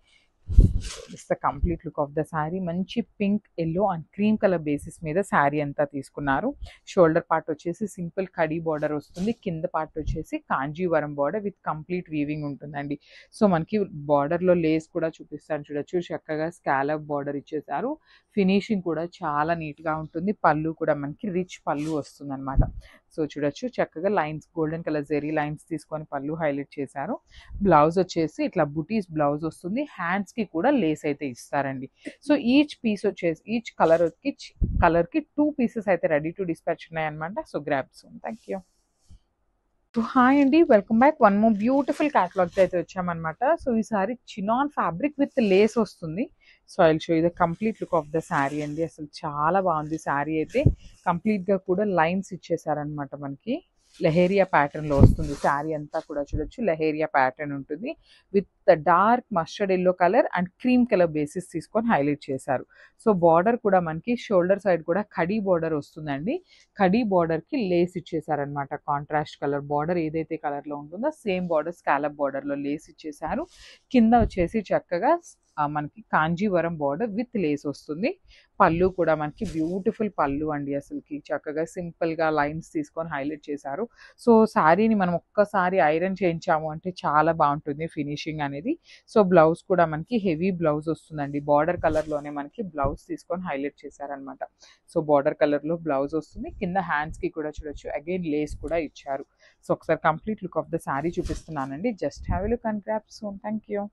It's the complete look of the sari. మంచి pink, yellow and cream colour basis మీద శారీ అంతా తీసుకున్నారు. షోల్డర్ పార్ట్ వచ్చేసి సింపుల్ కడీ బార్డర్ వస్తుంది. కింద పార్ట్ వచ్చేసి Kanjeevaram border with complete weaving ఉంటుందండి. సో మనకి బార్డర్లో లేస్ కూడా చూపిస్తాను చూడొచ్చు. చక్కగా స్కాలప్ బార్డర్ ఇచ్చేసారు. ఫినిషింగ్ కూడా చాలా నీట్గా ఉంటుంది. పళ్ళు కూడా మనకి రిచ్ పళ్ళు వస్తుంది అనమాట. సో చూడొచ్చు చక్కగా lines, golden colour zari lines తీసుకొని పళ్ళు హైలైట్ చేశారు. బ్లౌజ్ వచ్చేసి ఇట్లా బుటీస్ బ్లౌజ్ వస్తుంది. హ్యాండ్స్ కి కూడా లేస్ అయితే ఇస్తారండి. సో ఈచ్ పీస్ వచ్చేసి ఈచ్ కలర్ కి 2 పీసెస్ అయితే రెడీ టు డిస్పాచ్ ఉన్నాయన్నమాట. So grab soon. Thank you. So hi అండి, welcome back. One more beautiful catalogues అయితే వచ్చామన్నమాట. సో ఈ sari chinon fabric with lace వస్తుంది. So I will show you the complete look of the sari అండి. అసలు చాలా బాగుంది శారీ అయితే. కంప్లీట్ గా కూడా లైన్స్ ఇచ్చేసారనమాట. మనకి లెహేరియా ప్యాటర్న్ లో వస్తుంది శారీ అంతా కూడా. చూడొచ్చు లెహేరియా ప్యాటర్న్ ఉంటుంది with dark mustard yellow colour and cream colour basis తీసుకొని హైలైట్ చేశారు. సో బార్డర్ కూడా మనకి షోల్డర్ సైడ్ కూడా కడీ బార్డర్ వస్తుందండి. కడీ బార్డర్ కి లేస్ ఇచ్చేసారనమాట. కాంట్రాస్ట్ కలర్ బార్డర్ ఏదైతే కలర్ లో ఉంటుందో సేమ్ బార్డర్ స్కాలప్ బార్డర్ లో లేస్ ఇచ్చేసారు. కింద వచ్చేసి చక్కగా మనకి కాంజీవరం బార్డర్ విత్ లేస్ వస్తుంది. పళ్ళు కూడా మనకి బ్యూటిఫుల్ పళ్ళు అండి. అసలుకి చక్కగా సింపుల్ గా లైన్స్ తీసుకొని హైలైట్ చేశారు. సో శారీని మనం ఒక్కసారి ఐరన్ చేయించాము అంటే చాలా బాగుంటుంది ఫినిషింగ్ అనేది. సో బ్లౌజ్ కూడా మనకి హెవీ బ్లౌజ్ వస్తుందండి. బార్డర్ కలర్ లోనే మనకి బ్లౌజ్ తీసుకొని హైలైట్ చేశారనమాట. సో బార్డర్ కలర్ లో బ్లౌజ్ వస్తుంది. కింద హ్యాండ్స్ కి కూడా చూడొచ్చు అగైన్ లేస్ కూడా ఇచ్చారు. సో ఒకసారి complete look of the sari చూపిస్తున్నానండి. Just have a look and grab soon. Thank you.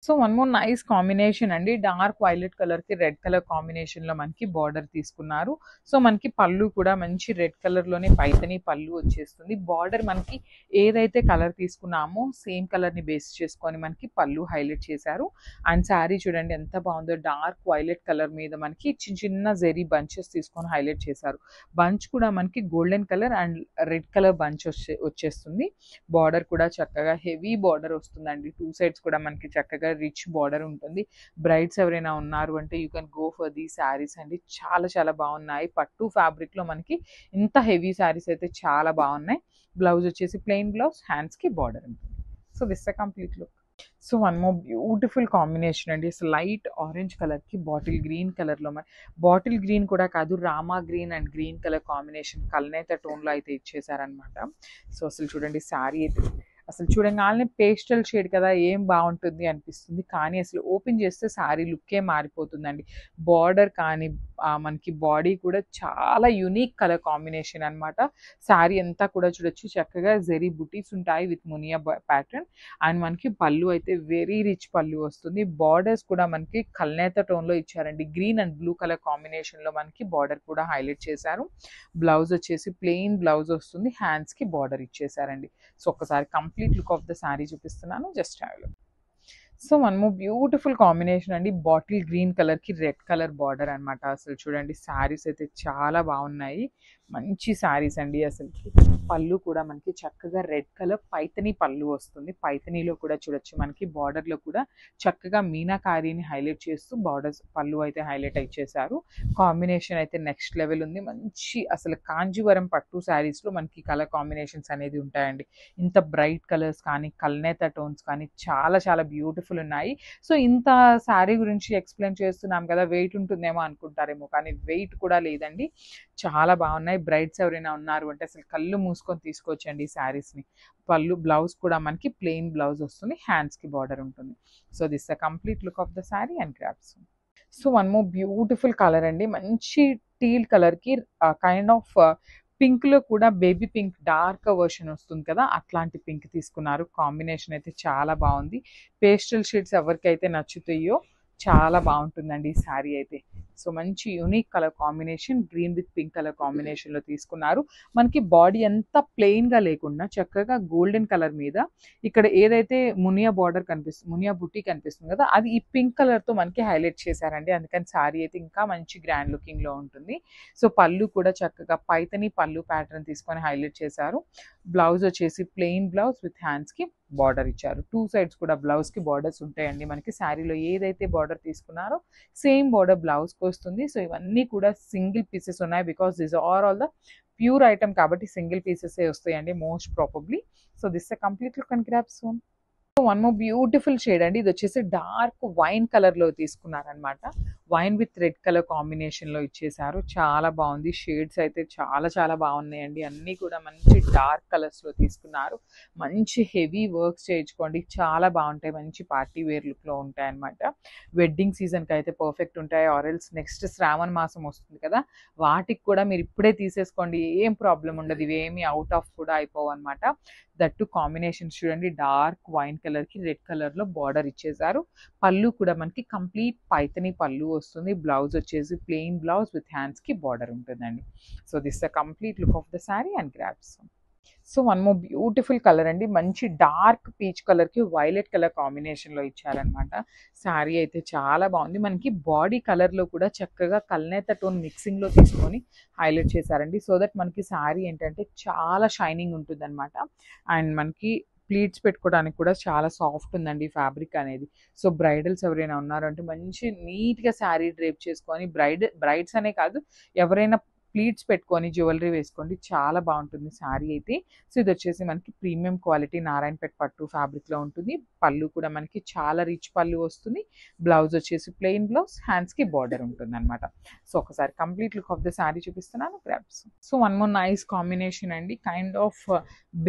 So one more nice combination అండి. డార్క్ వైలెట్ కలర్ కి రెడ్ కలర్ కాంబినేషన్ లో మనకి బార్డర్ తీసుకున్నారు. సో మనకి పళ్ళు కూడా మంచి రెడ్ కలర్ లోనే పైతని పళ్ళు వచ్చేస్తుంది. బార్డర్ మనకి ఏదైతే కలర్ తీసుకున్నామో సేమ్ కలర్ ని బేస్ చేసుకొని మనకి పళ్ళు హైలైట్ చేశారు. అండ్ శారీ చూడండి ఎంత బాగుందో. డార్క్ వైలెట్ కలర్ మీద మనకి చిన్న చిన్న జెరీ బంచెస్ తీసుకొని హైలైట్ చేశారు. బంచ్ కూడా మనకి golden colour and red colour bunch వచ్చేస్తుంది. బార్డర్ కూడా చక్కగా హెవీ బార్డర్ వస్తుందండి. 2 సైడ్స్ కూడా మనకి చక్కగా రిచ్ బార్డర్ ఉంటుంది. బ్రైడ్స్ ఎవరైనా ఉన్నారు అంటే you can go for the saris అండి. చాలా చాలా బాగున్నాయి. పట్టు ఫ్యాబ్రిక్ లో మనకి ఇంత హెవీ శారీస్ అయితే చాలా బాగున్నాయి. బ్లౌజ్ వచ్చేసి ప్లెయిన్ బ్లౌజ్, హ్యాండ్స్ కి బార్డర్ ఉంటుంది. So this the complete look. So one more beautiful combination అండి. అసలు లైట్ ఆరెంజ్ కలర్ కి బాటిల్ గ్రీన్ కలర్ లో, బాటిల్ గ్రీన్ కూడా కాదు, Rama green and green colour combination కల్నేత టోన్ లో అయితే ఇచ్చేసారనమాట. సో అసలు చూడండి శారీ అయితే అసలు చూడగానే పేస్టల్ షేడ్ కదా ఏం బాగుంటుంది అనిపిస్తుంది. కానీ అసలు ఓపెన్ చేస్తే శారీ లుక్కే మారిపోతుందండి. బార్డర్ కానీ మనకి బాడీ కూడా చాలా యూనిక్ కలర్ కాంబినేషన్ అనమాట. శారీ అంతా కూడా చూడొచ్చు చక్కగా జెరీ బుటీస్ ఉంటాయి విత్ మునియా ప్యాటర్న్. అండ్ మనకి పళ్ళు అయితే వెరీ రిచ్ పళ్ళు వస్తుంది. బార్డర్స్ కూడా మనకి కల్నేత టోన్ లో ఇచ్చారండి. Green and blue colour combination లో మనకి బార్డర్ కూడా హైలైట్ చేశారు. బ్లౌజ్ వచ్చేసి ప్లెయిన్ బ్లౌజ్ వస్తుంది. హ్యాండ్స్ కి బార్డర్ ఇచ్చేసారండి. సో ఒక్కసారి complete look of the sari చూపిస్తున్నాను. Just have a look. So one more beautiful combination అండి. బాటిల్ గ్రీన్ కలర్ కి రెడ్ కలర్ బార్డర్ అనమాట. అసలు చూడండి శారీస్ అయితే చాలా బాగున్నాయి. మంచి శారీస్ అండి. అసలుకి పళ్ళు కూడా మనకి చక్కగా రెడ్ కలర్ పైతని పళ్ళు వస్తుంది. పైతనీలో కూడా చూడొచ్చు మనకి బార్డర్ లో కూడా చక్కగా మీనాకారీని హైలైట్ చేస్తూ బార్డర్స్ పళ్ళు అయితే హైలైట్ ఇచ్చేసారు. కాంబినేషన్ అయితే నెక్స్ట్ లెవెల్ ఉంది. మంచి అసలు కాంజీవరం పట్టు శారీస్ లో మనకి కలర్ కాంబినేషన్స్ అనేది ఉంటాయండి. ఇంత బ్రైట్ కలర్స్ కానీ కల్నేత టోన్స్ కానీ చాలా చాలా బ్యూటిఫుల్ ఉన్నాయి. సో ఇంత శారీ గురించి ఎక్స్ప్లెయిన్ చేస్తున్నాం కదా, వెయిట్ ఉంటుందేమో అనుకుంటారేమో, కానీ వెయిట్ కూడా లేదండి. చాలా బాగున్నాయి. బ్రైడ్స్ ఎవరైనా ఉన్నారు అంటే అసలు కళ్ళు మూసుకొని తీసుకోవచ్చండి ఈ శారీస్ని. పళ్ళు బ్లౌజ్ కూడా మనకి ప్లెయిన్ బ్లౌజ్ వస్తుంది. హ్యాండ్స్ కి బార్డర్ ఉంటుంది. So this the complete look of the sari and grabs. So one more beautiful colour అండి. మంచి టీల్ కలర్ కి కైండ్ ఆఫ్ పింక్ లో కూడా బేబీ పింక్ డార్క్ వర్షన్ వస్తుంది కదా, అట్లాంటి పింక్ తీసుకున్నారు. కాంబినేషన్ అయితే చాలా బాగుంది. పేస్టల్ షేడ్స్ ఎవరికైతే నచ్చుతాయో చాలా బాగుంటుందండి ఈ శారీ అయితే. సో మంచి unique colour combination, green with pink colour కాంబినేషన్లో తీసుకున్నారు. మనకి బాడీ అంతా ప్లెయిన్గా లేకుండా చక్కగా గోల్డెన్ కలర్ మీద ఇక్కడ ఏదైతే మునియా బార్డర్ కనిపిస్తుంది, మునియా బుట్టి కనిపిస్తుంది కదా, అది ఈ పింక్ కలర్తో మనకి హైలైట్ చేశారండి. అందుకని శారీ అయితే ఇంకా మంచి గ్రాండ్ లుకింగ్లో ఉంటుంది. సో పళ్ళు కూడా చక్కగా పైతని పళ్ళు ప్యాటర్న్ తీసుకొని హైలైట్ చేశారు. బ్లౌజ్ వచ్చేసి ప్లెయిన్ బ్లౌజ్ విత్ హ్యాండ్స్కి బార్డర్ ఇచ్చారు. 2 సైడ్స్ కూడా బ్లౌజ్కి బార్డర్స్ ఉంటాయండి. మనకి శారీలో ఏదైతే బార్డర్ తీసుకున్నారో సేమ్ బార్డర్ బ్లౌజ్కి వస్తుంది. సో ఇవన్నీ కూడా సింగిల్ పీసెస్ ఉన్నాయి, because this are all the pure item కాబట్టి సింగిల్ పీసెస్ వస్తాయండి most probably. So this a complete look and grab soon. One more beautiful shade అండి. ఇది వచ్చేసి డార్క్ వైన్ కలర్లో తీసుకున్నారనమాట. వైన్ విత్ రెడ్ కలర్ కాంబినేషన్లో ఇచ్చేసారు. చాలా బాగుంది. షేడ్స్ అయితే చాలా చాలా బాగున్నాయండి. అన్నీ కూడా మంచి డార్క్ కలర్స్లో తీసుకున్నారు. మంచి హెవీ వర్క్స్ చేయించుకోండి, చాలా బాగుంటాయి. మంచి పార్టీ వేర్ లుక్లో ఉంటాయి అనమాట. వెడ్డింగ్ సీజన్కి అయితే పర్ఫెక్ట్ ఉంటాయి. ఆరెల్స్ నెక్స్ట్ శ్రావణ మాసం వస్తుంది కదా, వాటికి కూడా మీరు ఇప్పుడే తీసేసుకోండి, ఏం ప్రాబ్లం ఉండదు. ఇవేమి అవుట్ ఆఫ్ కూడా అయిపోవు అనమాట. దట్టు కాంబినేషన్స్ చూడండి, డార్క్ వైన్ కలర్కి రెడ్ కలర్లో బార్డర్ ఇచ్చేసారు. పళ్ళు కూడా మనకి కంప్లీట్ పైతని పళ్ళు వస్తుంది. బ్లౌజ్ వచ్చేసి ప్లెయిన్ బ్లౌజ్ విత్ హ్యాండ్స్కి బార్డర్ ఉంటుందండి. So this the complete look of the sari and grabs. So one more beautiful colour అండి. మంచి డార్క్ పీచ్ కలర్కి వైలెట్ కలర్ కాంబినేషన్లో ఇచ్చారనమాట. శారీ అయితే చాలా బాగుంది. మనకి బాడీ కలర్లో కూడా చక్కగా కల్నేత టోన్ మిక్సింగ్లో తీసుకొని హైలైట్ చేశారండి. సో దట్ మనకి శారీ ఏంటంటే చాలా షైనింగ్ ఉంటుంది అనమాట. అండ్ మనకి ప్లీట్స్ పెట్టుకోవడానికి కూడా చాలా సాఫ్ట్ ఉందండి ఫ్యాబ్రిక్ అనేది. సో బ్రైడల్స్ ఎవరైనా ఉన్నారంటే మంచి నీట్గా శారీ డ్రేప్ చేసుకొని బ్రైడ్స్ అనే కాదు, ఎవరైనా ప్లీట్స్ పెట్టుకొని జ్యువెలరీ వేసుకోండి, చాలా బాగుంటుంది శారీ అయితే. సో ఇది వచ్చేసి మనకి ప్రీమియం క్వాలిటీ నారాయణపేట పట్టు ఫ్యాబ్రిక్లో ఉంటుంది. పళ్ళు కూడా మనకి చాలా రిచ్ పళ్ళు వస్తుంది. బ్లౌజ్ వచ్చేసి ప్లెయిన్ బ్లౌజ్, హ్యాండ్స్కి బార్డర్ ఉంటుంది అనమాట. సో ఒకసారి complete look of the sari చూపిస్తున్నాను, grabs. So one more nice combination అండి. Kind of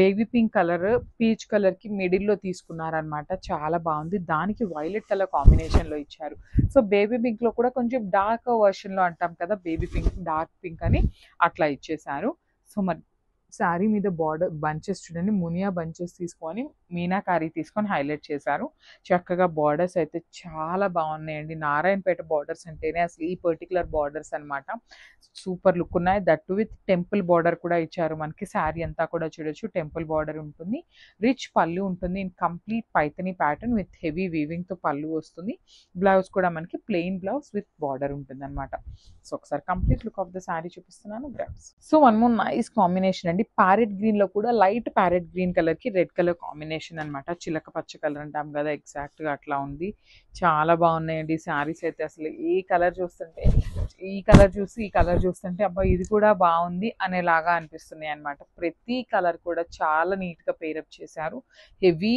baby pink colour peach కలర్కి మిడిల్లో తీసుకున్నారనమాట. చాలా బాగుంది. దానికి వైలెట్ కలర్ కాంబినేషన్లో ఇచ్చారు. సో బేబీ పింక్లో కూడా కొంచెం డార్క్ వర్షన్లో అంటాం కదా, బేబీ పింక్ డార్క్ పింక్ అని అట్లా ఇచ్చేసారు. సో మరి శారీ మీద బార్డర్ బంచెస్ చూడండి, మునియా బంచెస్ తీసుకొని మీనాకారీ తీసుకొని హైలైట్ చేశారు. చక్కగా బార్డర్స్ అయితే చాలా బాగున్నాయండి. నారాయణపేట బార్డర్స్ అంటేనే అసలు ఈ పర్టికులర్ బార్డర్స్ అనమాట. సూపర్ లుక్ ఉన్నాయి. దట్టు విత్ టెంపుల్ బార్డర్ కూడా ఇచ్చారు. మనకి శారీ అంతా కూడా చూడొచ్చు, టెంపుల్ బార్డర్ ఉంటుంది. రిచ్ పళ్ళు ఉంటుంది. In complete Paithani pattern with heavy వీవింగ్తో పళ్ళు వస్తుంది. బ్లౌజ్ కూడా మనకి ప్లెయిన్ బ్లౌజ్ విత్ బార్డర్ ఉంటుంది అనమాట. సో ఒకసారి complete look of the sari చూపిస్తున్నాను, grabs. So one more nice combination అండి. ప్యారెట్ గ్రీన్ లో కూడా లైట్ ప్యారెట్ గ్రీన్ కలర్ కి రెడ్ కలర్ కాంబినేషన్ అనమాట. చిలక పచ్చ కలర్ అంటాం కదా, ఎగ్జాక్ట్ గా అట్లా ఉంది. చాలా బాగున్నాయండి శారీస్ అయితే. అసలు ఈ కలర్ చూస్తుంటే, ఈ కలర్ చూసి ఈ కలర్ చూస్తుంటే అబ్బా ఇది కూడా బాగుంది అనేలాగా అనిపిస్తున్నాయి అనమాట. ప్రతి కలర్ కూడా చాలా నీట్ గా పేరప్ చేశారు. హెవీ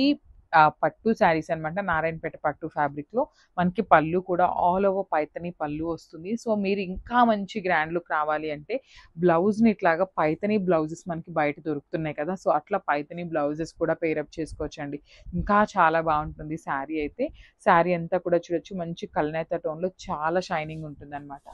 పట్టు శారీస్ అనమాట. నారాయణపేట పట్టు ఫ్యాబ్రిక్ లో మనకి పళ్ళు కూడా ఆల్ ఓవర్ పైతని పళ్ళు వస్తుంది. సో మీరు ఇంకా మంచి గ్రాండ్ లుక్ రావాలి అంటే బ్లౌజ్ ని ఇట్లాగా పైతని బ్లౌజెస్ మనకి బయట దొరుకుతున్నాయి కదా, సో అట్లా పైతని బ్లౌజెస్ కూడా పేరప్ చేసుకోవచ్చండి. ఇంకా చాలా బాగుంటుంది శారీ అయితే. శారీ అంతా కూడా చూడొచ్చు, మంచి కల్నేత టోన్ లో చాలా షైనింగ్ ఉంటుంది అనమాట.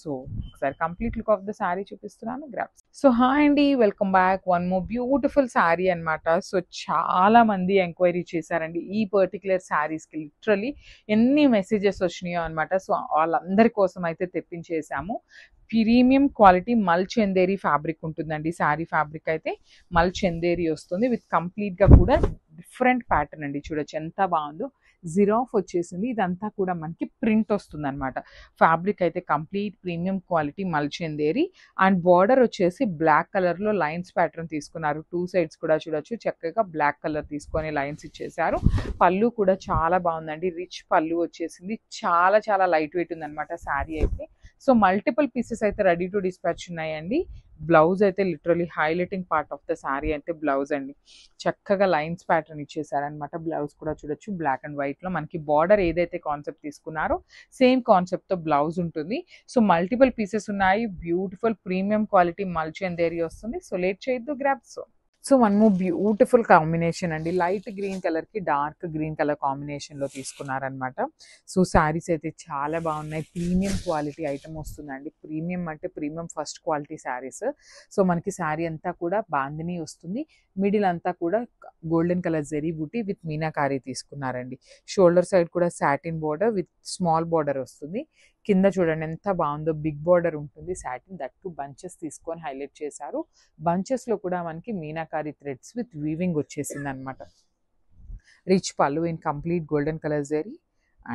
సో ఒకసారి complete look of the sari చూపిస్తున్నాను, గ్రాబ్స్. సో హాయ్ అండి, welcome back. One more beautiful sari అనమాట. సో చాలా మంది ఎంక్వైరీ చేశారండి ఈ పర్టికులర్ శారీస్కి. లిటరలీ ఎన్ని మెసేజెస్ వచ్చినాయో అనమాట. సో వాళ్ళందరి కోసం అయితే తెప్పించేసాము. ప్రీమియం క్వాలిటీ మల్ చందేరి ఫ్యాబ్రిక్ ఉంటుందండి. శారీ ఫ్యాబ్రిక్ అయితే మల్ చందేరి వస్తుంది విత్ కంప్లీట్గా కూడా డిఫరెంట్ ప్యాటర్న్ అండి. చూడొచ్చు ఎంత బాగుందో. జిరాఫ్ వచ్చేసింది. ఇదంతా కూడా మనకి ప్రింట్ వస్తుంది అనమాట. ఫ్యాబ్రిక్ అయితే కంప్లీట్ ప్రీమియం క్వాలిటీ మల్ చందేరి. అండ్ బార్డర్ వచ్చేసి బ్లాక్ కలర్లో లైన్స్ ప్యాటర్న్ తీసుకున్నారు. 2 సైడ్స్ కూడా చూడొచ్చు, చక్కగా బ్లాక్ కలర్ తీసుకొని లైన్స్ ఇచ్చేసారు. పళ్ళు కూడా చాలా బాగుందండి. రిచ్ పళ్ళు వచ్చేసింది. చాలా చాలా లైట్ వెయిట్ ఉందన్నమాట శారీ అయితే. సో మల్టిపుల్ పీసెస్ అయితే రెడీ టు డిస్పాచ్ ఉన్నాయండి. బ్లౌజ్ అయితే literally highlighting part of the sari అయితే బ్లౌజ్ అండి. చక్కగా లైన్స్ ప్యాటర్న్ ఇచ్చేసారనమాట. బ్లౌజ్ కూడా చూడొచ్చు బ్లాక్ అండ్ వైట్ లో. మనకి బార్డర్ ఏదైతే కాన్సెప్ట్ తీసుకున్నారో సేమ్ కాన్సెప్ట్ తో బ్లౌజ్ ఉంటుంది. సో మల్టిపుల్ పీసెస్ ఉన్నాయి. బ్యూటిఫుల్ ప్రీమియం క్వాలిటీ మల్ చందేరి వస్తుంది. సో లేట్ చేయొద్దు, grab. So one more beautiful combination అండి. లైట్ గ్రీన్ కలర్ కి డార్క్ గ్రీన్ కలర్ కాంబినేషన్ లో తీసుకున్నారనమాట. సో శారీస్ అయితే చాలా బాగున్నాయి. ప్రీమియం క్వాలిటీ ఐటమ్ వస్తుందండి. ప్రీమియం అంటే premium first quality sarees. So మనకి శారీ అంతా కూడా బాందిని వస్తుంది. మిడిల్ అంతా కూడా గోల్డెన్ కలర్ జరీ బూటీ విత్ మీనాకారీ తీసుకున్నారండి. షోల్డర్ సైడ్ కూడా satin border with small border వస్తుంది. కింద చూడండి ఎంత బాగుందో, బిగ్ బార్డర్ ఉంటుంది సాటిన్, దట్ టు బంచెస్ తీసుకొని హైలైట్ చేశారు. బంచెస్ లో కూడా మనకి మీనాకారి థ్రెడ్స్ విత్ వీవింగ్ వచ్చేసింది అనమాట. Rich pallu in complete golden colour zari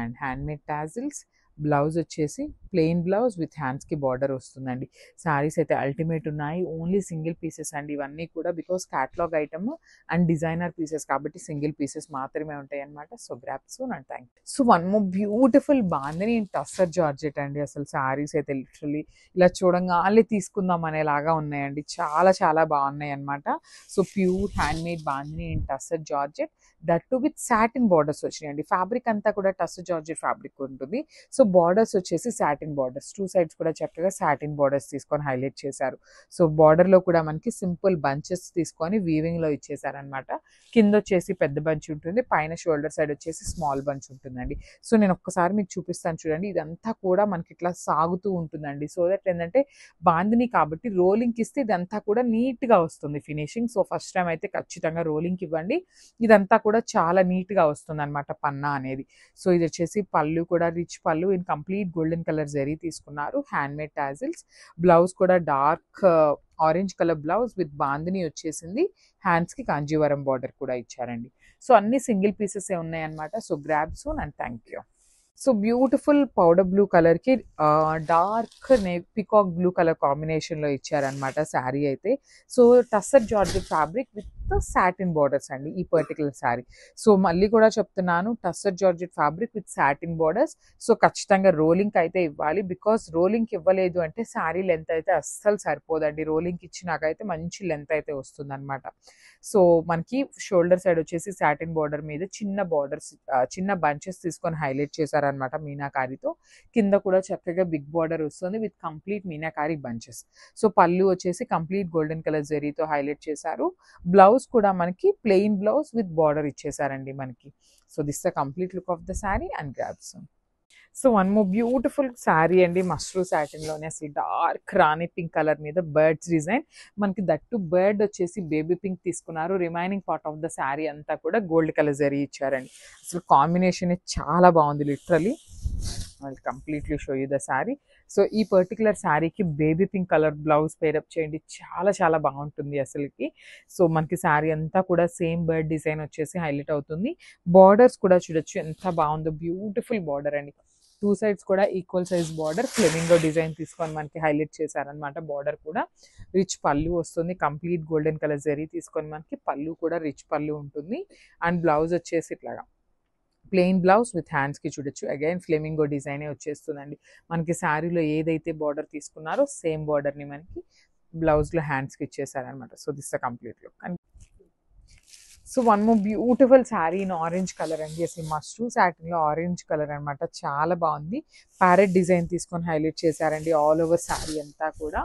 and handmade tassels. Blouse వచ్చేసి ప్లెయిన్ బ్లౌజ్ విత్ హ్యాండ్స్కి బార్డర్ వస్తుందండి. శారీస్ అయితే అల్టిమేట్ ఉన్నాయి. ఓన్లీ సింగిల్ పీసెస్ అండి ఇవన్నీ కూడా, because catalogue item and designer pieces కాబట్టి సింగిల్ పీసెస్ మాత్రమే ఉంటాయి అనమాట. So grab soon and thank you. So one more beautiful bandhani in tussar georgette అండి. అసలు శారీస్ అయితే లిటరలీ ఇలా చూడంగానే తీసుకుందాం అనేలాగా ఉన్నాయండి. చాలా చాలా బాగున్నాయి అనమాట. So pure handmade bandhani in tussar georgette, that to with satin borders వచ్చినాయండి. ఫ్యాబ్రిక్ అంతా కూడా టస్సర్ జార్జెట్ ఫ్యాబ్రిక్ ఉంటుంది. సో బార్డర్స్ వచ్చేసి సాటిన్ బార్డర్స్, టూ సైడ్స్ కూడా చక్కగా సాటిన్ బార్డర్స్ తీసుకొని హైలైట్ చేశారు. సో బార్డర్ లో కూడా మనకి సింపుల్ బంచెస్ తీసుకొని వీవింగ్ లో ఇచ్చేసారనమాట. కింద వచ్చేసి పెద్ద బంచ్ ఉంటుంది, పైన షోల్డర్ సైడ్ వచ్చేసి స్మాల్ బంచ్ ఉంటుందండి. సో నేను ఒక్కసారి మీకు చూపిస్తాను చూడండి. ఇదంతా కూడా మనకి ఇట్లా సాగుతూ ఉంటుందండి. సో దట్ ఏంటంటే బాందిని కాబట్టి రోలింగ్ ఇస్తే ఇదంతా కూడా నీట్ గా వస్తుంది ఫినిషింగ్. సో ఫస్ట్ టైం అయితే ఖచ్చితంగా రోలింగ్ ఇవ్వండి. ఇదంతా కూడా చాలా నీట్ గా వస్తుంది అనమాట పన్నా అనేది. సో ఇది వచ్చేసి పళ్ళు కూడా rich pallu in complete golden colour zari తీసుకున్నారు. Handmade tassels. బ్లౌజ్ కూడా dark orange colour blouse with bandhani వచ్చేసింది. హ్యాండ్స్ కి కాంజీవరం బార్డర్ కూడా ఇచ్చారండి. సో అన్ని సింగిల్ పీసెస్ ఉన్నాయి అనమాట. So grab soon and thank you. So beautiful powder blue colour కి dark peacock blue colour combination లో ఇచ్చారనమాట శారీ అయితే. So tussar georgette fabric with satin borders అండి ఈ పర్టికులర్ శారీ. సో మళ్ళీ కూడా చెప్తున్నాను, tussar georgette fabric with satin borders. So ఖచ్చితంగా రోలింగ్ అయితే ఇవ్వాలి, బికాస్ రోలింగ్ ఇవ్వలేదు అంటే శారీ లెంత్ అయితే అస్సలు సరిపోదండి. రోలింగ్ ఇచ్చినాకైతే మంచి లెంత్ అయితే వస్తుంది అనమాట. సో మనకి షోల్డర్ సైడ్ వచ్చేసి సాటిన్ బార్డర్ మీద చిన్న బార్డర్స్, చిన్న బంచెస్ తీసుకొని హైలైట్ చేశారనమాట మీనాకారితో. కింద కూడా చక్కగా బిగ్ బార్డర్ వస్తుంది with complete meenakari bunches. So పళ్ళు వచ్చేసి కంప్లీట్ గోల్డెన్ కలర్ జరీతో హైలైట్ చేశారు. బ్లౌజ్ కూడా మనకి ప్లెయిన్ బ్లౌజ్ విత్ బార్డర్ ఇచ్చేసారండి మనకి. So this the complete look of the sari and grabs. So one more beautiful sari అండి, మష్రూ సాటిన్ లోనే అసలు డార్క్ రాణి పింక్ కలర్ మీద బర్డ్స్ డిజైన్. మనకి దట్టు బర్డ్ వచ్చేసి బేబీ పింక్ తీసుకున్నారు. Remaining part of the sari అంతా కూడా గోల్డ్ కలర్ జరీ ఇచ్చారండి. అసలు కాంబినేషన్ చాలా బాగుంది literally. I'll completely show you the saree. So ఈ పర్టికులర్ శారీకి baby pink colour blouse pair up చేయండి, చాలా చాలా బాగుంటుంది అసలుకి. సో మనకి శారీ అంతా కూడా సేమ్ బర్డ్ డిజైన్ వచ్చేసి హైలైట్ అవుతుంది. బార్డర్స్ కూడా చూడొచ్చు ఎంత బాగుందో, బ్యూటిఫుల్ బార్డర్ అండి. టూ సైడ్స్ కూడా equal size border, flamingo design తీసుకొని మనకి హైలైట్ చేశారనమాట. బార్డర్ కూడా రిచ్ పళ్ళు వస్తుంది, కంప్లీట్ గోల్డెన్ కలర్ జరీ తీసుకొని మనకి పళ్ళు కూడా రిచ్ పళ్ళు ఉంటుంది. అండ్ బ్లౌజ్ వచ్చేసి ఇట్లాగా ప్లెయిన్ బ్లౌజ్ విత్ హ్యాండ్స్ కి చూడొచ్చు. అగైన్ ఫ్లెమింగో డిజైనే వచ్చేస్తుందండి. మనకి శారీలో ఏదైతే బార్డర్ తీసుకున్నారో సేమ్ బార్డర్ ని మనకి బ్లౌజ్ లో హ్యాండ్స్ కి ఇచ్చేసారనమాట. So this the complete look. So one more beautiful sari in orange colour అండి. అసలు మష్రూ సాటిన్ లో ఆరెంజ్ కలర్ అనమాట, చాలా బాగుంది. ప్యారెట్ డిజైన్ తీసుకొని హైలైట్ చేశారండి ఆల్ ఓవర్ శారీ అంతా కూడా.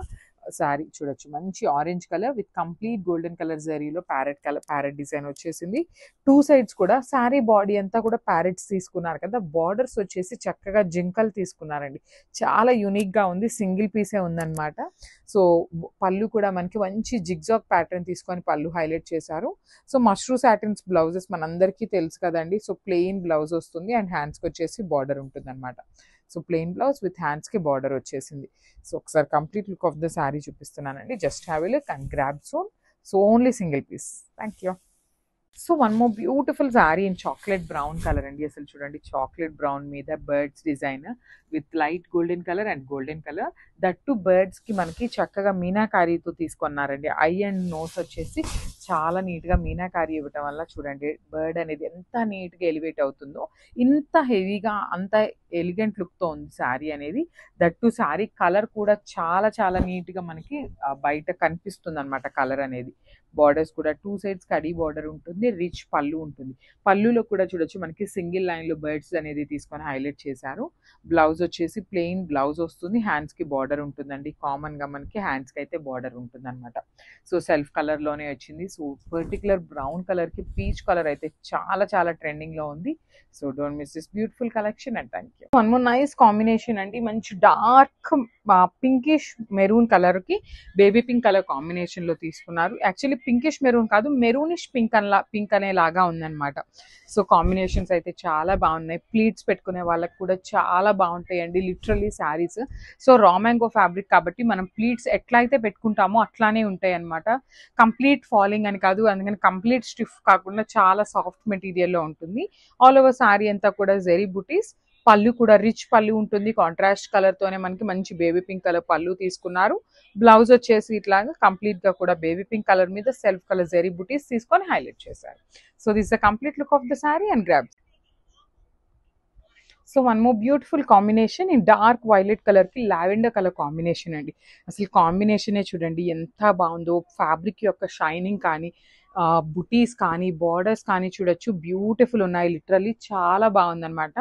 శారీ చూడొచ్చు మంచి orange colour with complete golden colour జరీలో ప్యారెట్ డిజైన్ వచ్చేసింది. టూ సైడ్స్ కూడా శారీ బాడీ అంతా కూడా ప్యారెట్స్ తీసుకున్నారు కదా, బార్డర్స్ వచ్చేసి చక్కగా జింకలు తీసుకున్నారండి. చాలా యూనిక్ గా ఉంది, సింగిల్ పీసే ఉందన్నమాట. సో పళ్ళు కూడా మనకి మంచి జిగ్జాగ్ ప్యాటర్న్ తీసుకొని పళ్ళు హైలైట్ చేశారు. సో మష్రూ సాటిన్స్ బ్లౌజెస్ మనందరికీ తెలుసు కదండి. సో ప్లెయిన్ బ్లౌజ్ వస్తుంది అండ్ హ్యాండ్స్కి వచ్చేసి బార్డర్ ఉంటుంది అనమాట. సో ప్లెయిన్ బ్లౌజ్ విత్ హ్యాండ్స్కి బార్డర్ వచ్చేసింది. సో ఒకసారి complete look of the sari చూపిస్తున్నానండి. Just have a look and grab soon. So only single piece. Thank you. So one more beautiful sari in chocolate brown colour అండి. అసలు చూడండి chocolate brown మీద birds design with light golden colour and golden colour. That too birds కి మనకి చక్కగా మీనాకారీతో తీసుకున్నారండి. I and nose వచ్చేసి చాలా నీట్ గా మీనాకారీ ఇవ్వటం వల్ల చూడండి బర్డ్ అనేది ఎంత నీట్ గా ఎలివేట్ అవుతుందో. ఇంత హెవీగా అంత ఎలిగెంట్ లుక్ తో ఉంది శారీ అనేది. దట్ టు శారీ కలర్ కూడా చాలా చాలా నీట్ గా మనకి బయట కనిపిస్తుంది అనమాట కలర్ అనేది. బార్డర్స్ కూడా టూ సైడ్స్ కడీ బార్డర్ ఉంటుంది, రిచ్ పళ్ళు ఉంటుంది. పళ్ళులో కూడా చూడొచ్చు మనకి సింగిల్ లైన్ లో బర్డ్స్ అనేది తీసుకొని హైలైట్ చేశారు. బ్లౌజ్ వచ్చేసి ప్లెయిన్ బ్లౌజ్ వస్తుంది, హ్యాండ్స్ కి బార్డర్ ఉంటుందండి. కామన్ గా మనకి హ్యాండ్స్ కి అయితే బార్డర్ ఉంటుంది అనమాట. సో సెల్ఫ్ కలర్ లోనే వచ్చింది. సో పర్టికులర్ బ్రౌన్ కలర్ కి పీచ్ కలర్ అయితే చాలా చాలా ట్రెండింగ్ లో ఉంది. So don't miss this beautiful collection and thank you. One more nice combination అండి, మంచి డార్క్ పింకిష్ మెరూన్ కలర్కి బేబీ పింక్ కలర్ కాంబినేషన్లో తీసుకున్నారు. యాక్చువల్లీ పింకిష్ మెరూన్ కాదు, మెరూనిష్ పింక్ అనేలాగా ఉందన్నమాట. సో కాంబినేషన్స్ అయితే చాలా బాగున్నాయి. ప్లీట్స్ పెట్టుకునే వాళ్ళకి కూడా చాలా బాగుంటాయండి literally saris. So raw mango fabric కాబట్టి మనం ప్లీట్స్ ఎట్లా అయితే పెట్టుకుంటామో అట్లానే ఉంటాయి అనమాట. కంప్లీట్ ఫాలింగ్ అని కాదు, అందుకని కంప్లీట్ స్టిఫ్ కాకుండా చాలా సాఫ్ట్ మెటీరియల్లో ఉంటుంది. ఆల్ ఓవర్ శారీ అంతా కూడా జెరీ బుటీస్. పళ్ళు కూడా రిచ్ పళ్ళు ఉంటుంది. కాంట్రాస్ట్ కలర్ తోనే మనకి మంచి బేబీ పింక్ కలర్ పళ్ళు తీసుకున్నారు. బ్లౌజ్ వచ్చేసి ఇట్లాగా కంప్లీట్ గా కూడా బేబీ పింక్ కలర్ మీద సెల్ఫ్ కలర్ జెరీ బుటీస్ తీసుకొని హైలైట్ చేశారు. So this the complete look of the sari and grab. So one more beautiful combination in dark violet colour కి లావెండర్ కలర్ కాంబినేషన్ అండి. అసలు కాంబినేషనే చూడండి ఎంత బాగుందో. ఫ్యాబ్రిక్ యొక్క షైనింగ్ కానీ, బుటీస్ కానీ, బార్డర్స్ కానీ చూడొచ్చు బ్యూటిఫుల్ ఉన్నాయి. లిటరల్లీ చాలా బాగుందన్నమాట.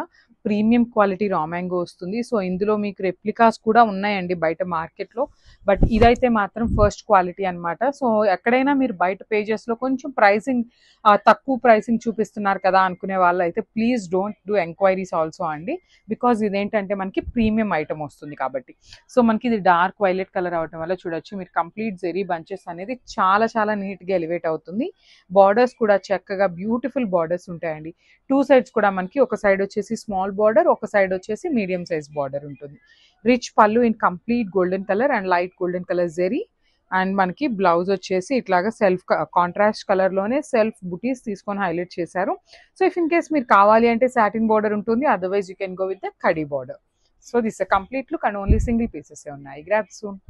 ప్రీమియం క్వాలిటీ రా మ్యాంగో వస్తుంది. సో ఇందులో మీకు రెప్లికాస్ కూడా ఉన్నాయండి బయట మార్కెట్లో, బట్ ఇదైతే మాత్రం ఫస్ట్ క్వాలిటీ అనమాట. సో ఎక్కడైనా మీరు బయట పేజెస్లో కొంచెం ప్రైసింగ్ తక్కువ ప్రైసింగ్ చూపిస్తున్నారు కదా అనుకునే వాళ్ళు అయితే please don't do enquiries also అండి. బికాజ్ ఇదేంటంటే మనకి ప్రీమియం ఐటమ్ వస్తుంది కాబట్టి. సో మనకి ఇది డార్క్ వైలెట్ కలర్ అవడం వల్ల చూడొచ్చు మీరు కంప్లీట్ జెరీ బంచెస్ అనేది చాలా చాలా నీట్గా ఎలివేట్ అవుతుంది. బార్డర్స్ కూడా చక్కగా బ్యూటిఫుల్ బార్డర్స్ ఉంటాయండి. టూ సైడ్స్ కూడా మనకి ఒక సైడ్ వచ్చేసి స్మాల్ బార్డర్, ఒక సైడ్ వచ్చేసి మీడియం సైజ్ బార్డర్ ఉంటుంది. Rich pallu in complete golden colour and light golden colour zari. And మనకి బ్లౌజ్ వచ్చేసి ఇట్లాగా సెల్ఫ్ కాంట్రాస్ట్ కలర్లోనే సెల్ఫ్ బుటీస్ తీసుకొని హైలైట్ చేశారు. సో ఇఫ్ ఇన్ కేస్ మీరు కావాలి అంటే సాటిన్ బార్డర్ ఉంటుంది, otherwise you can go with the కడీ border. So this complete look and only single pieces ఉన్నాయి. Grab soon.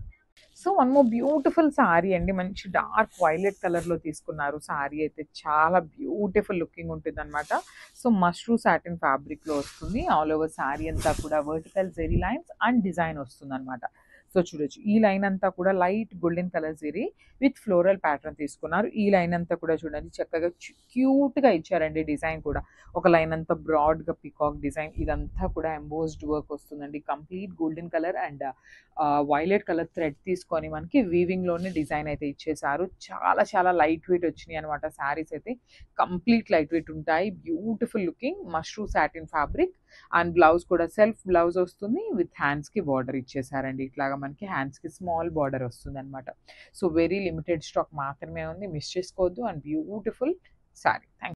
So one more beautiful sari అండి. మంచి డార్క్ వైలెట్ కలర్లో తీసుకున్నారు. సారీ అయితే చాలా బ్యూటిఫుల్ లుకింగ్ ఉంటుంది అనమాట. సో మష్రూ సాటిన్ ఫ్యాబ్రిక్లో వస్తుంది. ఆల్ ఓవర్ సారీ అంతా కూడా vertical zari lines and design వస్తుంది అనమాట. సో చూడొచ్చు ఈ లైన్ అంతా కూడా light golden colour zari with floral pattern తీసుకున్నారు. ఈ లైన్ అంతా కూడా చూడండి చక్కగా క్యూట్గా ఇచ్చారండి. డిజైన్ కూడా ఒక లైన్ అంతా బ్రాడ్గా పికాక్ డిజైన్, ఇదంతా కూడా ఎంబోస్డ్ వర్క్ వస్తుందండి. Complete golden colour and violet colour thread తీసుకొని మనకి వీవింగ్లోనే డిజైన్ అయితే ఇచ్చేసారు. చాలా చాలా లైట్ వెయిట్ వచ్చినాయి అనమాట. శారీస్ అయితే కంప్లీట్ లైట్ వెయిట్ ఉంటాయి. Beautiful looking mashru satin fabric and blouse కూడా సెల్ఫ్ బ్లౌజ్ వస్తుంది విత్ హ్యాండ్స్కి బార్డర్ ఇచ్చేసారండి. ఇట్లాగా మనకి హ్యాండ్స్కి స్మాల్ బార్డర్ వస్తుంది అనమాట. సో వెరీ లిమిటెడ్ స్టాక్ మాత్రమే ఉంది, మిస్ చేసుకోవద్దు. And beautiful sari. థ్యాంక్